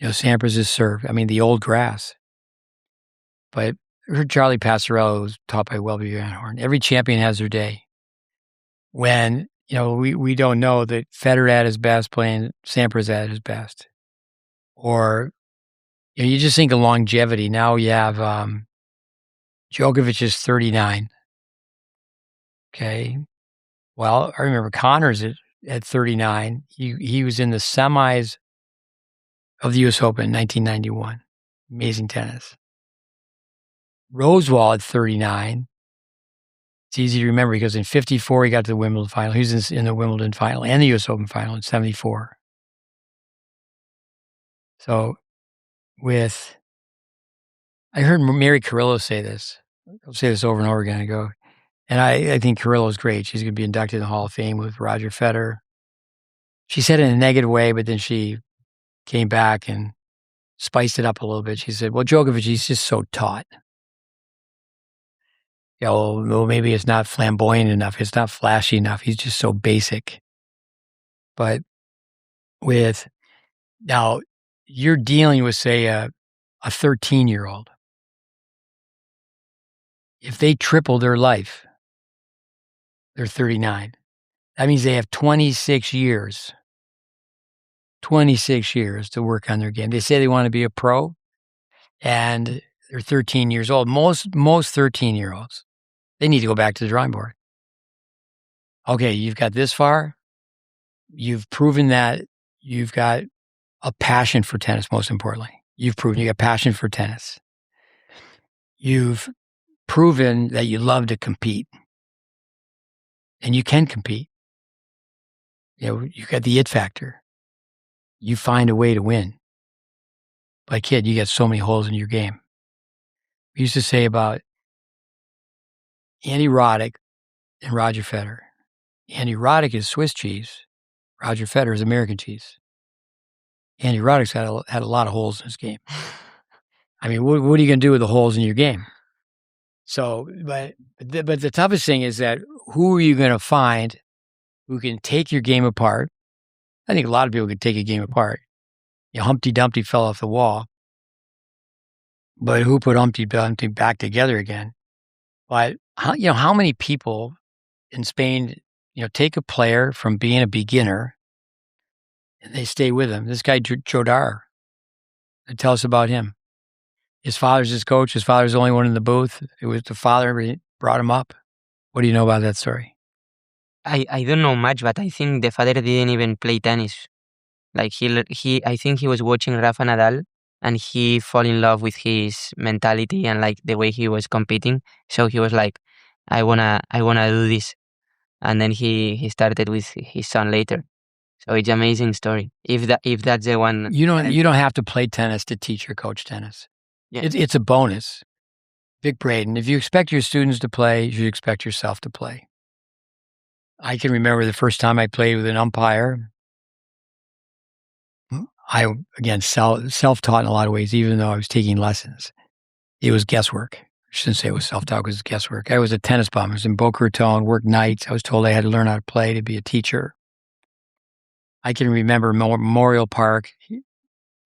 S1: Sampras is served. The old grass. But I heard Charlie Passarello was taught by Welby Van Horn. Every champion has their day. When, we don't know that Federer at his best playing Sampras at his best. Or, you just think of longevity. Now you have Djokovic is 39. Okay. Well, I remember Connors at 39. He was in the semis of the U.S. Open in 1991. Amazing tennis. Rosewall at 39. It's easy to remember because in 54, he got to the Wimbledon final. He was in the Wimbledon final and the U.S. Open final in 74. So I heard Mary Carrillo say this. I'll say this over and over again. And I think Carrillo's great. She's going to be inducted in the Hall of Fame with Roger Federer. She said it in a negative way, but then she came back and spiced it up a little bit. She said, well, Djokovic, he's just so taut. Well, maybe it's not flamboyant enough. It's not flashy enough. He's just so basic. But now you're dealing with, say, a 13-year-old. If they triple their life, they're 39. That means they have 26 years to work on their game. They say they want to be a pro, and they're 13 years old. Most 13-year-olds, they need to go back to the drawing board. Okay, you've got this far. You've proven that you've got a passion for tennis, most importantly. You've proven you got passion for tennis. You've proven that you love to compete. And you can compete. You got the it factor. You find a way to win. But kid, you got so many holes in your game. We used to say about Andy Roddick and Roger Federer. Andy Roddick is Swiss cheese. Roger Federer is American cheese. Andy Roddick's had a lot of holes in his game. I mean, what are you going to do with the holes in your game? So, but the toughest thing is that who are you going to find who can take your game apart? I think a lot of people could take a game apart. Humpty Dumpty fell off the wall, but who put Humpty Dumpty back together again? But how many people in Spain, take a player from being a beginner and they stay with him? This guy Jodar, tell us about him. His father's his coach. His father's the only one in the booth. It was the father who brought him up. What do you know about that story?
S2: I don't know much, but I think the father didn't even play tennis. Like I think he was watching Rafa Nadal, and he fell in love with his mentality and like the way he was competing. So he was like, I wanna do this, and then he started with his son later. So it's an amazing story. If that's the one,
S1: you don't have to play tennis to teach your coach tennis. Yeah. It's a bonus. Vic Braden, if you expect your students to play, you should expect yourself to play. I can remember the first time I played with an umpire. I, again, self-taught in a lot of ways, even though I was taking lessons. It was guesswork. I shouldn't say it was self-taught, it was guesswork. I was a tennis bum. I was in Boca Raton, worked nights. I was told I had to learn how to play to be a teacher. I can remember Memorial Park.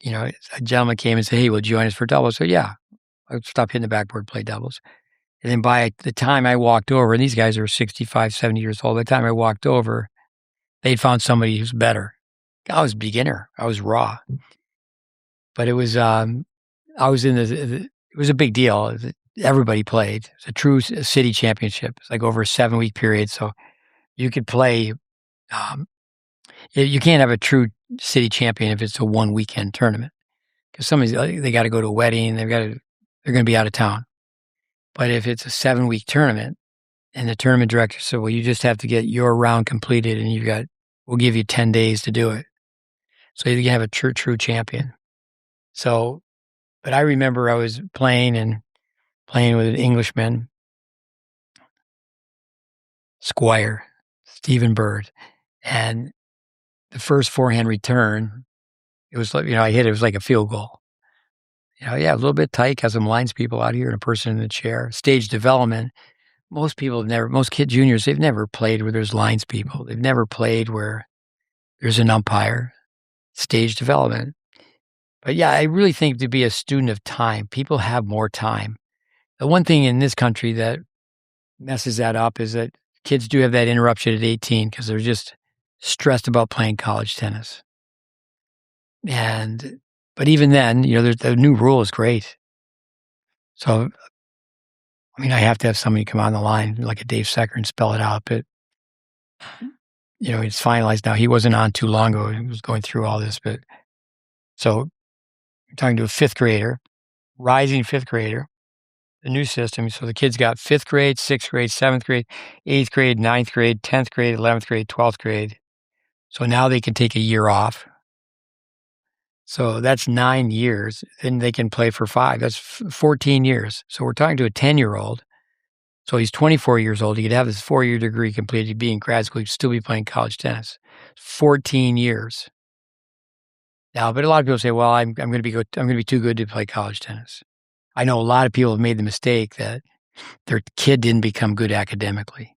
S1: A gentleman came and said, hey, will you join us for doubles? So yeah, I stopped hitting the backboard, play doubles. And then by the time I walked over, and these guys are 65, 70 years old, by the time I walked over, they'd found somebody who's better. I was a beginner. I was raw. But it was, it was a big deal. Everybody played. It was a true city championship. It's like over a 7-week period. So you could play, you can't have a true city champion if it's a 1-weekend tournament. Because they got to go to a wedding, they're going to be out of town. But if it's a 7-week tournament and the tournament director said, well, you just have to get your round completed and we'll give you 10 days to do it. So you can have a true champion. So, but I remember I was playing with an Englishman, Squire, Stephen Bird. And the first forehand return, it was like, I hit it, was like a field goal. A little bit tight, got some lines people out here and a person in the chair. Stage development. Most kid juniors, they've never played where there's lines people. They've never played where there's an umpire. Stage development. But yeah, I really think to be a student of time, people have more time. The one thing in this country that messes that up is that kids do have that interruption at 18 because they're just stressed about playing college tennis. But even then, the new rule is great. So, I have to have somebody come on the line like a Dave Secker and spell it out. But, it's finalized now. He wasn't on too long ago. He was going through all this. But so I'm talking to a 5th grader, rising 5th grader, the new system. So the kids got 5th grade, 6th grade, 7th grade, 8th grade, 9th grade, 10th grade, 11th grade, 12th grade. So now they can take a year off. So that's 9 years, and they can play for 5. That's 14 years. So we're talking to a 10-year-old. So he's 24 years old. He could have this 4-year degree completed. He'd be in grad school. He'd still be playing college tennis. 14 years. Now, but a lot of people say, well, I'm going to be too good to play college tennis. I know a lot of people have made the mistake that their kid didn't become good academically.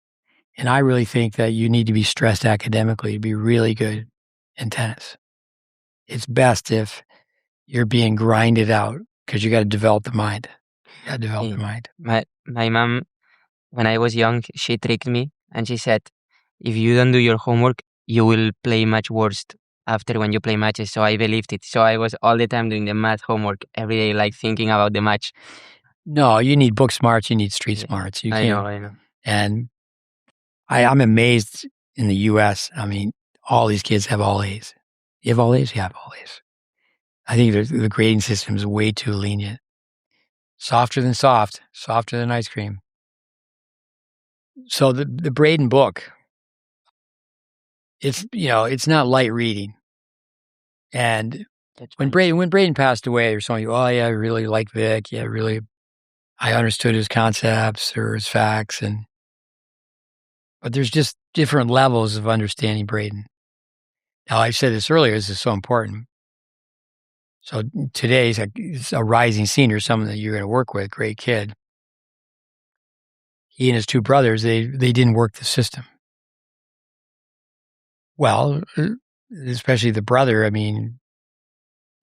S1: And I really think that you need to be stressed academically to be really good in tennis. It's best if you're being grinded out because you got to develop the mind. You got to develop the mind.
S2: My mom, when I was young, she tricked me and she said, if you don't do your homework, you will play much worse after when you play matches. So I believed it. So I was all the time doing the math homework every day, like thinking about the match.
S1: No, you need book smarts. You need street smarts. You can't.
S2: I know.
S1: And I'm amazed in the U.S. I mean, all these kids have all A's. You have all A's? You have all A's. I think the grading system is way too lenient. Softer than soft, softer than ice cream. So the Braden book, it's not light reading. And when Braden passed away, or something, oh yeah, I really like Vic. Yeah, really, I understood his concepts or his facts, but there's just different levels of understanding Braden. Now, I said this earlier, this is so important. So today, he's a rising senior, someone that you're going to work with, great kid. He and his two brothers, they didn't work the system. Well, especially the brother, I mean,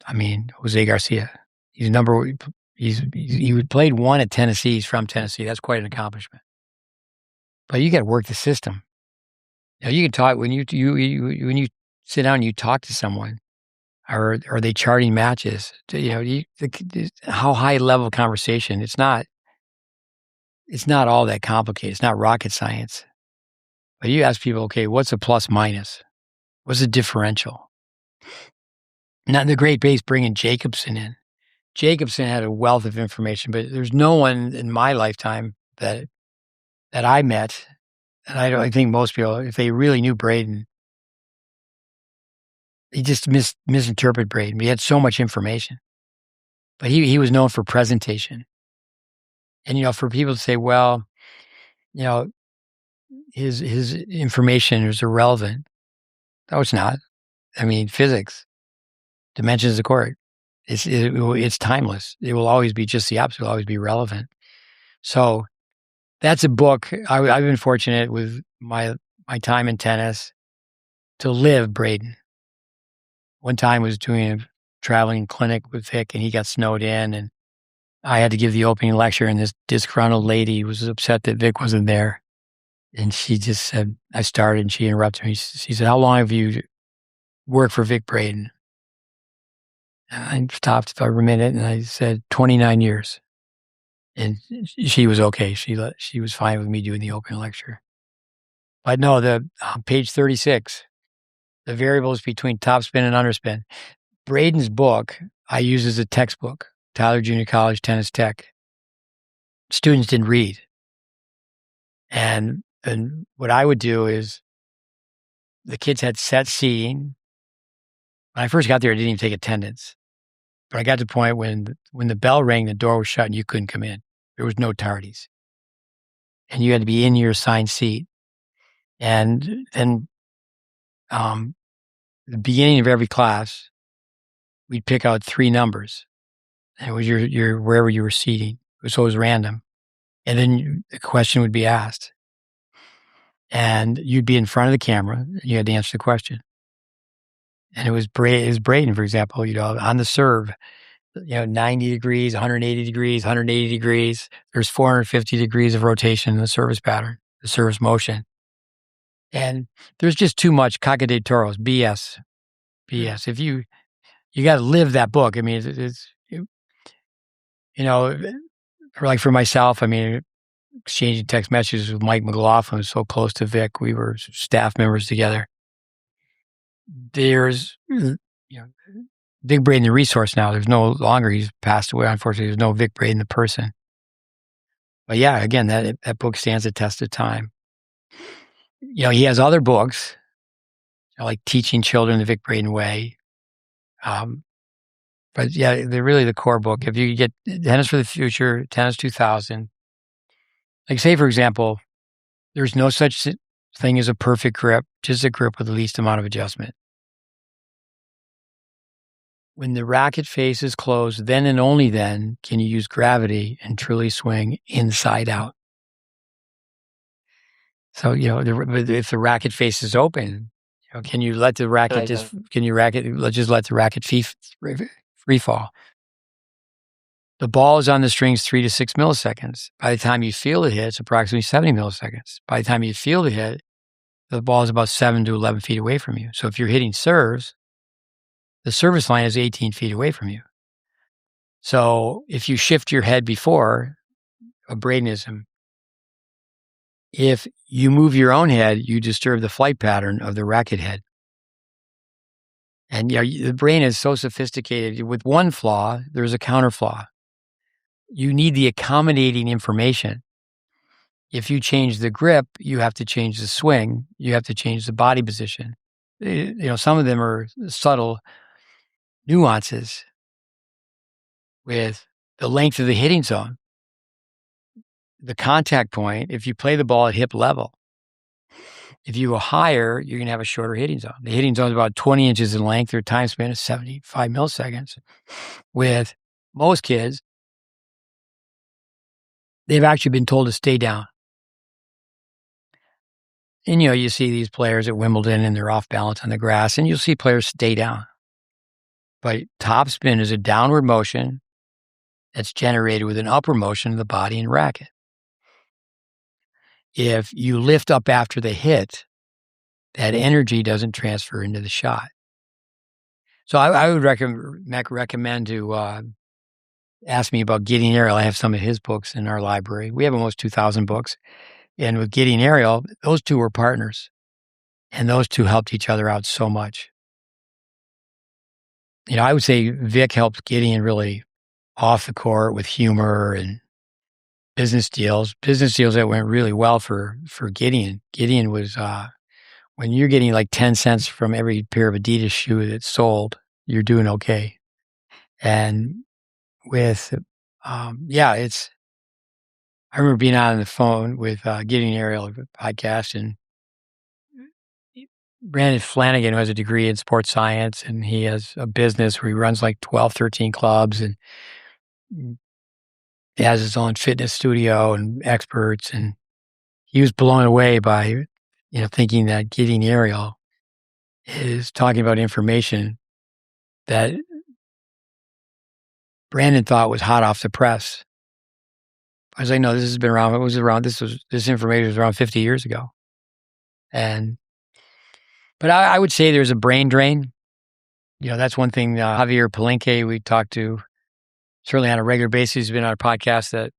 S1: Jose Garcia. He played one at Tennessee. He's from Tennessee. That's quite an accomplishment. But you got to work the system. Now, you can talk when you sit down and you talk to someone. Are they charting matches? How high level conversation? It's not all that complicated. It's not rocket science. But you ask people, okay, what's a plus minus? What's a differential? Now, the GreatBase bringing Jacobson in. Jacobson had a wealth of information, but there's no one in my lifetime that I met, and I think most people, if they really knew Braden, he just misinterpreted Braden. He had so much information, but he was known for presentation. And for people to say, well, his information is irrelevant. No, it's not. I mean, physics, dimensions of the court, it's timeless. It will always be just the opposite. It will always be relevant. So that's a book. I've been fortunate with my time in tennis to live Braden. One time I was doing a traveling clinic with Vic, and he got snowed in, and I had to give the opening lecture, and this disgruntled lady was upset that Vic wasn't there. And she just said, I started, and she interrupted me. She said, how long have you worked for Vic Braden? And I stopped for a minute, and I said, 29 years. And she was okay. She was fine with me doing the opening lecture. But no, page 36, the variables between topspin and underspin. Braden's book I use as a textbook, Tyler Junior College Tennis Tech. Students didn't read. And what I would do is the kids had set seating. When I first got there, I didn't even take attendance. But I got to the point when the bell rang, the door was shut and you couldn't come in. There was no tardies. And you had to be in your assigned seat. And then the beginning of every class, we'd pick out 3 numbers. And it was your wherever you were seating. So it was random. And then the question would be asked. And you'd be in front of the camera. And you had to answer the question. And it was Braden, for example, on the serve, 90 degrees, 180 degrees, 180 degrees. There's 450 degrees of rotation in the service pattern, the service motion. And there's just too much caca de toros, BS. If you got to live that book. I mean, like for myself, I mean, exchanging text messages with Mike McLaughlin was so close to Vic. We were staff members together. There's, Vic Braden, the resource now. There's no longer, he's passed away, unfortunately. There's no Vic Braden, the person. But yeah, again, that book stands the test of time. He has other books, like Teaching Children the Vic Braden Way. But yeah, they're really the core book. If you get Tennis for the Future, Tennis 2000, Like say, for example, there's no such thing as a perfect grip, just a grip with the least amount of adjustment. When the racket face is closed, then and only then can you use gravity and truly swing inside out. So, if the racket face is open, can you let the racket just let the racket free fall? The ball is on the strings 3 to 6 milliseconds. By the time you feel the hit, it's approximately 70 milliseconds. By the time you feel the hit, the ball is about 7 to 11 feet away from you. So if you're hitting serves, the service line is 18 feet away from you. So if you shift your head before, a Bradenism, if you move your own head, you disturb the flight pattern of the racket head. And the brain is so sophisticated. With one flaw, there's a counter flaw. You need the accommodating information. If you change the grip, you have to change the swing. You have to change the body position. Some of them are subtle nuances with the length of the hitting zone. The contact point, if you play the ball at hip level, if you go higher, you're going to have a shorter hitting zone. The hitting zone is about 20 inches in length. Their time span is 75 milliseconds. With most kids, they've actually been told to stay down. And, you see these players at Wimbledon and they're off balance on the grass, and you'll see players stay down. But topspin is a downward motion that's generated with an upward motion of the body and racket. If you lift up after the hit, that energy doesn't transfer into the shot. So I would recommend to ask me about Gideon Ariel. I have some of his books in our library. We have almost 2,000 books. And with Gideon Ariel, those two were partners. And those two helped each other out so much. I would say Vic helped Gideon really off the court with humor and business deals that went really well for Gideon. Gideon was, when you're getting like 10 cents from every pair of Adidas shoe that's sold, you're doing okay. And with, I remember being on the phone with Gideon Ariel podcast, and Brandon Flanagan, who has a degree in sports science, and he has a business where he runs like 12, 13 clubs, and he has his own fitness studio and experts. And he was blown away by, thinking that Gideon Ariel is talking about information that Brandon thought was hot off the press. I was like, no, this has been around. This information was around 50 years ago. But I would say there's a brain drain. That's one thing. Javier Palenque, we talked to certainly on a regular basis. He's been on a podcast that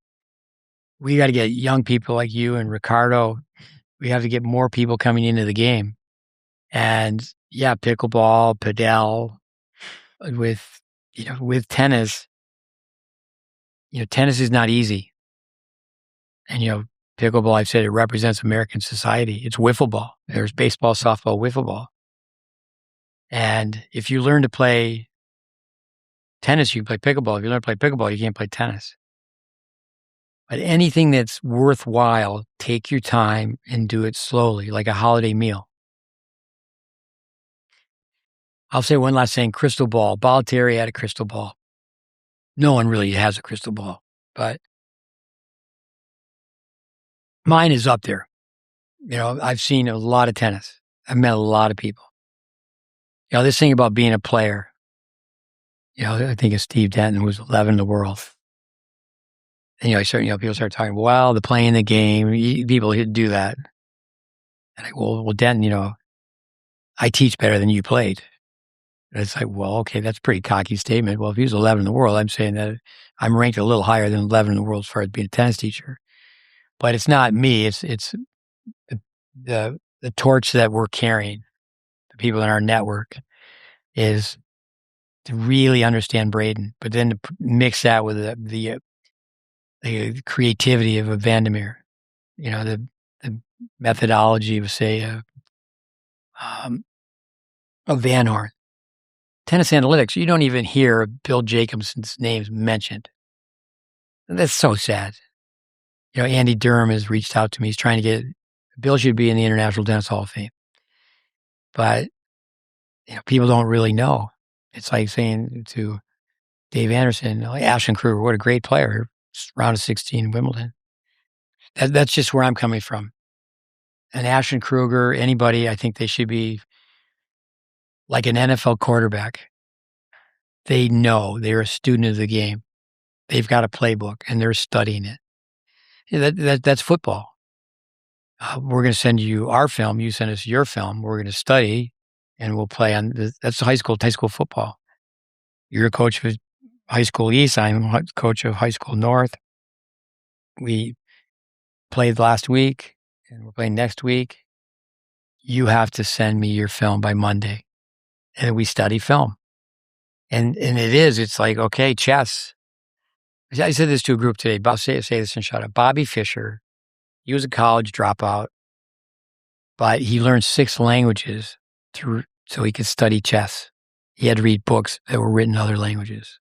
S1: we got to get young people like you and Ricardo. We have to get more people coming into the game. And pickleball, padel, with tennis, tennis is not easy. And, pickleball, I've said it represents American society. It's wiffle ball. There's baseball, softball, wiffle ball. And if you learn to play tennis, you can play pickleball. If you learn to play pickleball, you can't play tennis. But anything that's worthwhile, take your time and do it slowly, like a holiday meal. I'll say one last thing, crystal ball. Bollettieri had a crystal ball. No one really has a crystal ball, but mine is up there. I've seen a lot of tennis. I've met a lot of people. This thing about being a player, I think of Steve Denton, who was 11 in the world. And, people start talking, well, the playing the game, people do that. And I go, well, Denton, I teach better than you played. And it's like, well, okay, that's a pretty cocky statement. Well, if he was 11 in the world, I'm saying that I'm ranked a little higher than 11 in the world as far as being a tennis teacher. But it's not me. It's the torch that we're carrying, the people in our network, is to really understand Braden, but then to mix that with the creativity of a Vandermeer, the methodology of, say, a Van Horn. Tennis analytics, you don't even hear Bill Jacobson's names mentioned. That's so sad. Andy Durham has reached out to me. He's trying to get, Bill should be in the International Tennis Hall of Fame. But, people don't really know. It's like saying to Dave Anderson, Ashton Kruger, what a great player, round of 16 in Wimbledon. That's just where I'm coming from. And Ashton Kruger, anybody, I think they should be like an NFL quarterback. They know they're a student of the game. They've got a playbook and they're studying it. That's football. We're going to send you our film. You send us your film. We're going to study and we'll play on that's high school football. You're a coach of high school East. I'm a coach of high school North. We played last week and we're playing next week. You have to send me your film by Monday. And we study film. And it's like, okay, chess. I said this to a group today. I'll say this and shut up. Bobby Fischer, he was a college dropout, but he learned 6 languages so he could study chess. He had to read books that were written in other languages.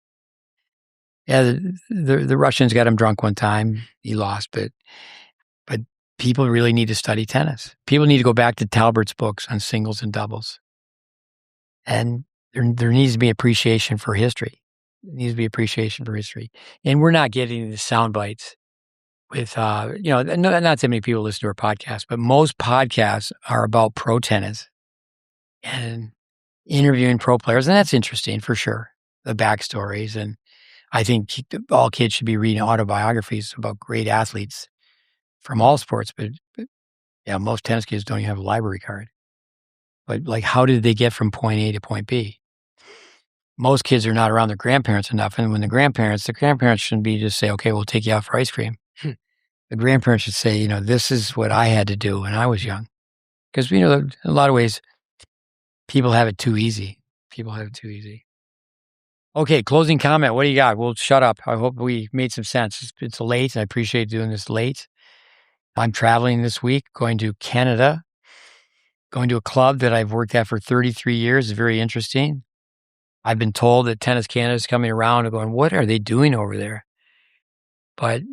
S1: Yeah, the Russians got him drunk one time. He lost, but people really need to study tennis. People need to go back to Talbert's books on singles and doubles. And there needs to be appreciation for history. There needs to be appreciation for history. And we're not getting the sound bites with, not that many people listen to our podcast, but most podcasts are about pro tennis and interviewing pro players. And that's interesting for sure, the backstories. And I think all kids should be reading autobiographies about great athletes from all sports. But most tennis kids don't even have a library card. But like, how did they get from point A to point B? Most kids are not around their grandparents enough. And when the grandparents shouldn't be just say, okay, we'll take you out for ice cream. The grandparents should say, this is what I had to do when I was young. Because, in a lot of ways, people have it too easy. Okay, closing comment. What do you got? Well, shut up. I hope we made some sense. It's late. I appreciate doing this late. I'm traveling this week, going to Canada, going to a club that I've worked at for 33 years. It's very interesting. I've been told that Tennis Canada is coming around and going, what are they doing over there? But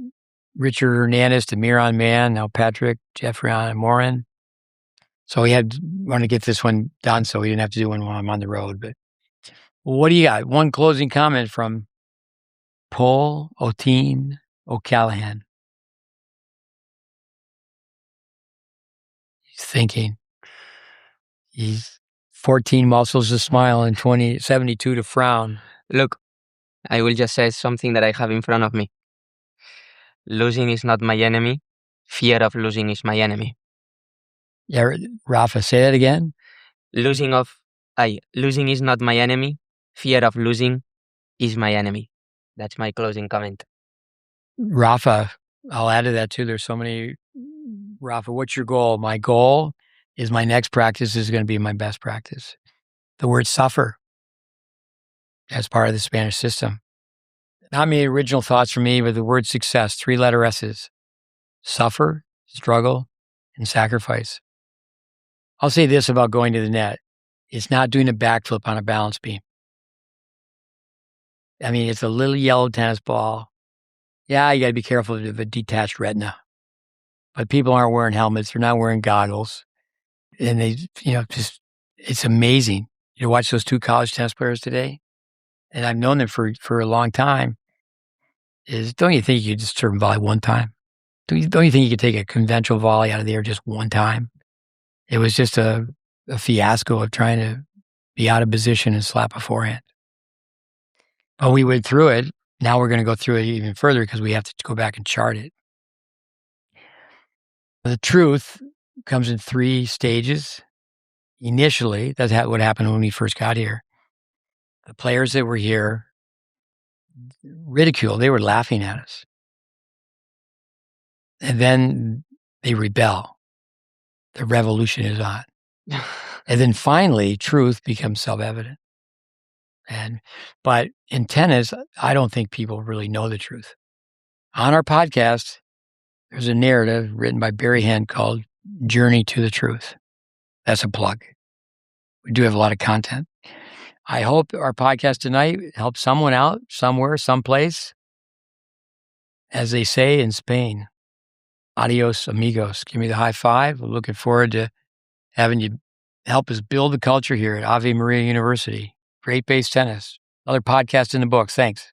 S1: Richard Hernandez to Miran Man, now Patrick, Jeffrey and Morin. So we want to get this one done so we didn't have to do one while I'm on the road. But what do you got? One closing comment from Pol Otin O'Callaghan. He's thinking. He's 14 muscles to smile and 72 to frown.
S2: Look, I will just say something that I have in front of me. Losing is not my enemy. Fear of losing is my enemy.
S1: Yeah, Rafa, say that again.
S2: Losing is not my enemy. Fear of losing is my enemy. That's my closing comment.
S1: Rafa, I'll add to that too. There's so many. Rafa, what's your goal? My goal is my next practice is going to be my best practice. The word suffer as part of the Spanish system. Not many original thoughts from me, but the word success, 3-letter S's. Suffer, struggle, and sacrifice. I'll say this about going to the net. It's not doing a backflip on a balance beam. I mean, it's a little yellow tennis ball. Yeah, you got to be careful of a detached retina. But people aren't wearing helmets. They're not wearing goggles. And they, it's amazing. You watch those 2 college tennis players today, and I've known them for a long time, don't you think you could just serve them volley one time? Don't you think you could take a conventional volley out of the air just one time? It was just a fiasco of trying to be out of position and slap a forehand. But we went through it. Now we're going to go through it even further because we have to go back and chart it. The truth comes in 3 stages. Initially, that's what happened when we first got here. The players that were here ridiculed. They were laughing at us. And then they rebel. The revolution is on. And then finally, truth becomes self-evident. But in tennis, I don't think people really know the truth. On our podcast, there's a narrative written by Barry Henn called Journey to the Truth. That's a plug. We do have a lot of content. I hope our podcast tonight helps someone out somewhere, someplace. As they say in Spain, Adios, amigos. Give me the high five. We're looking forward to having you help us build the culture here at Ave Maria University. GreatBase Tennis. Another podcast in the books. Thanks.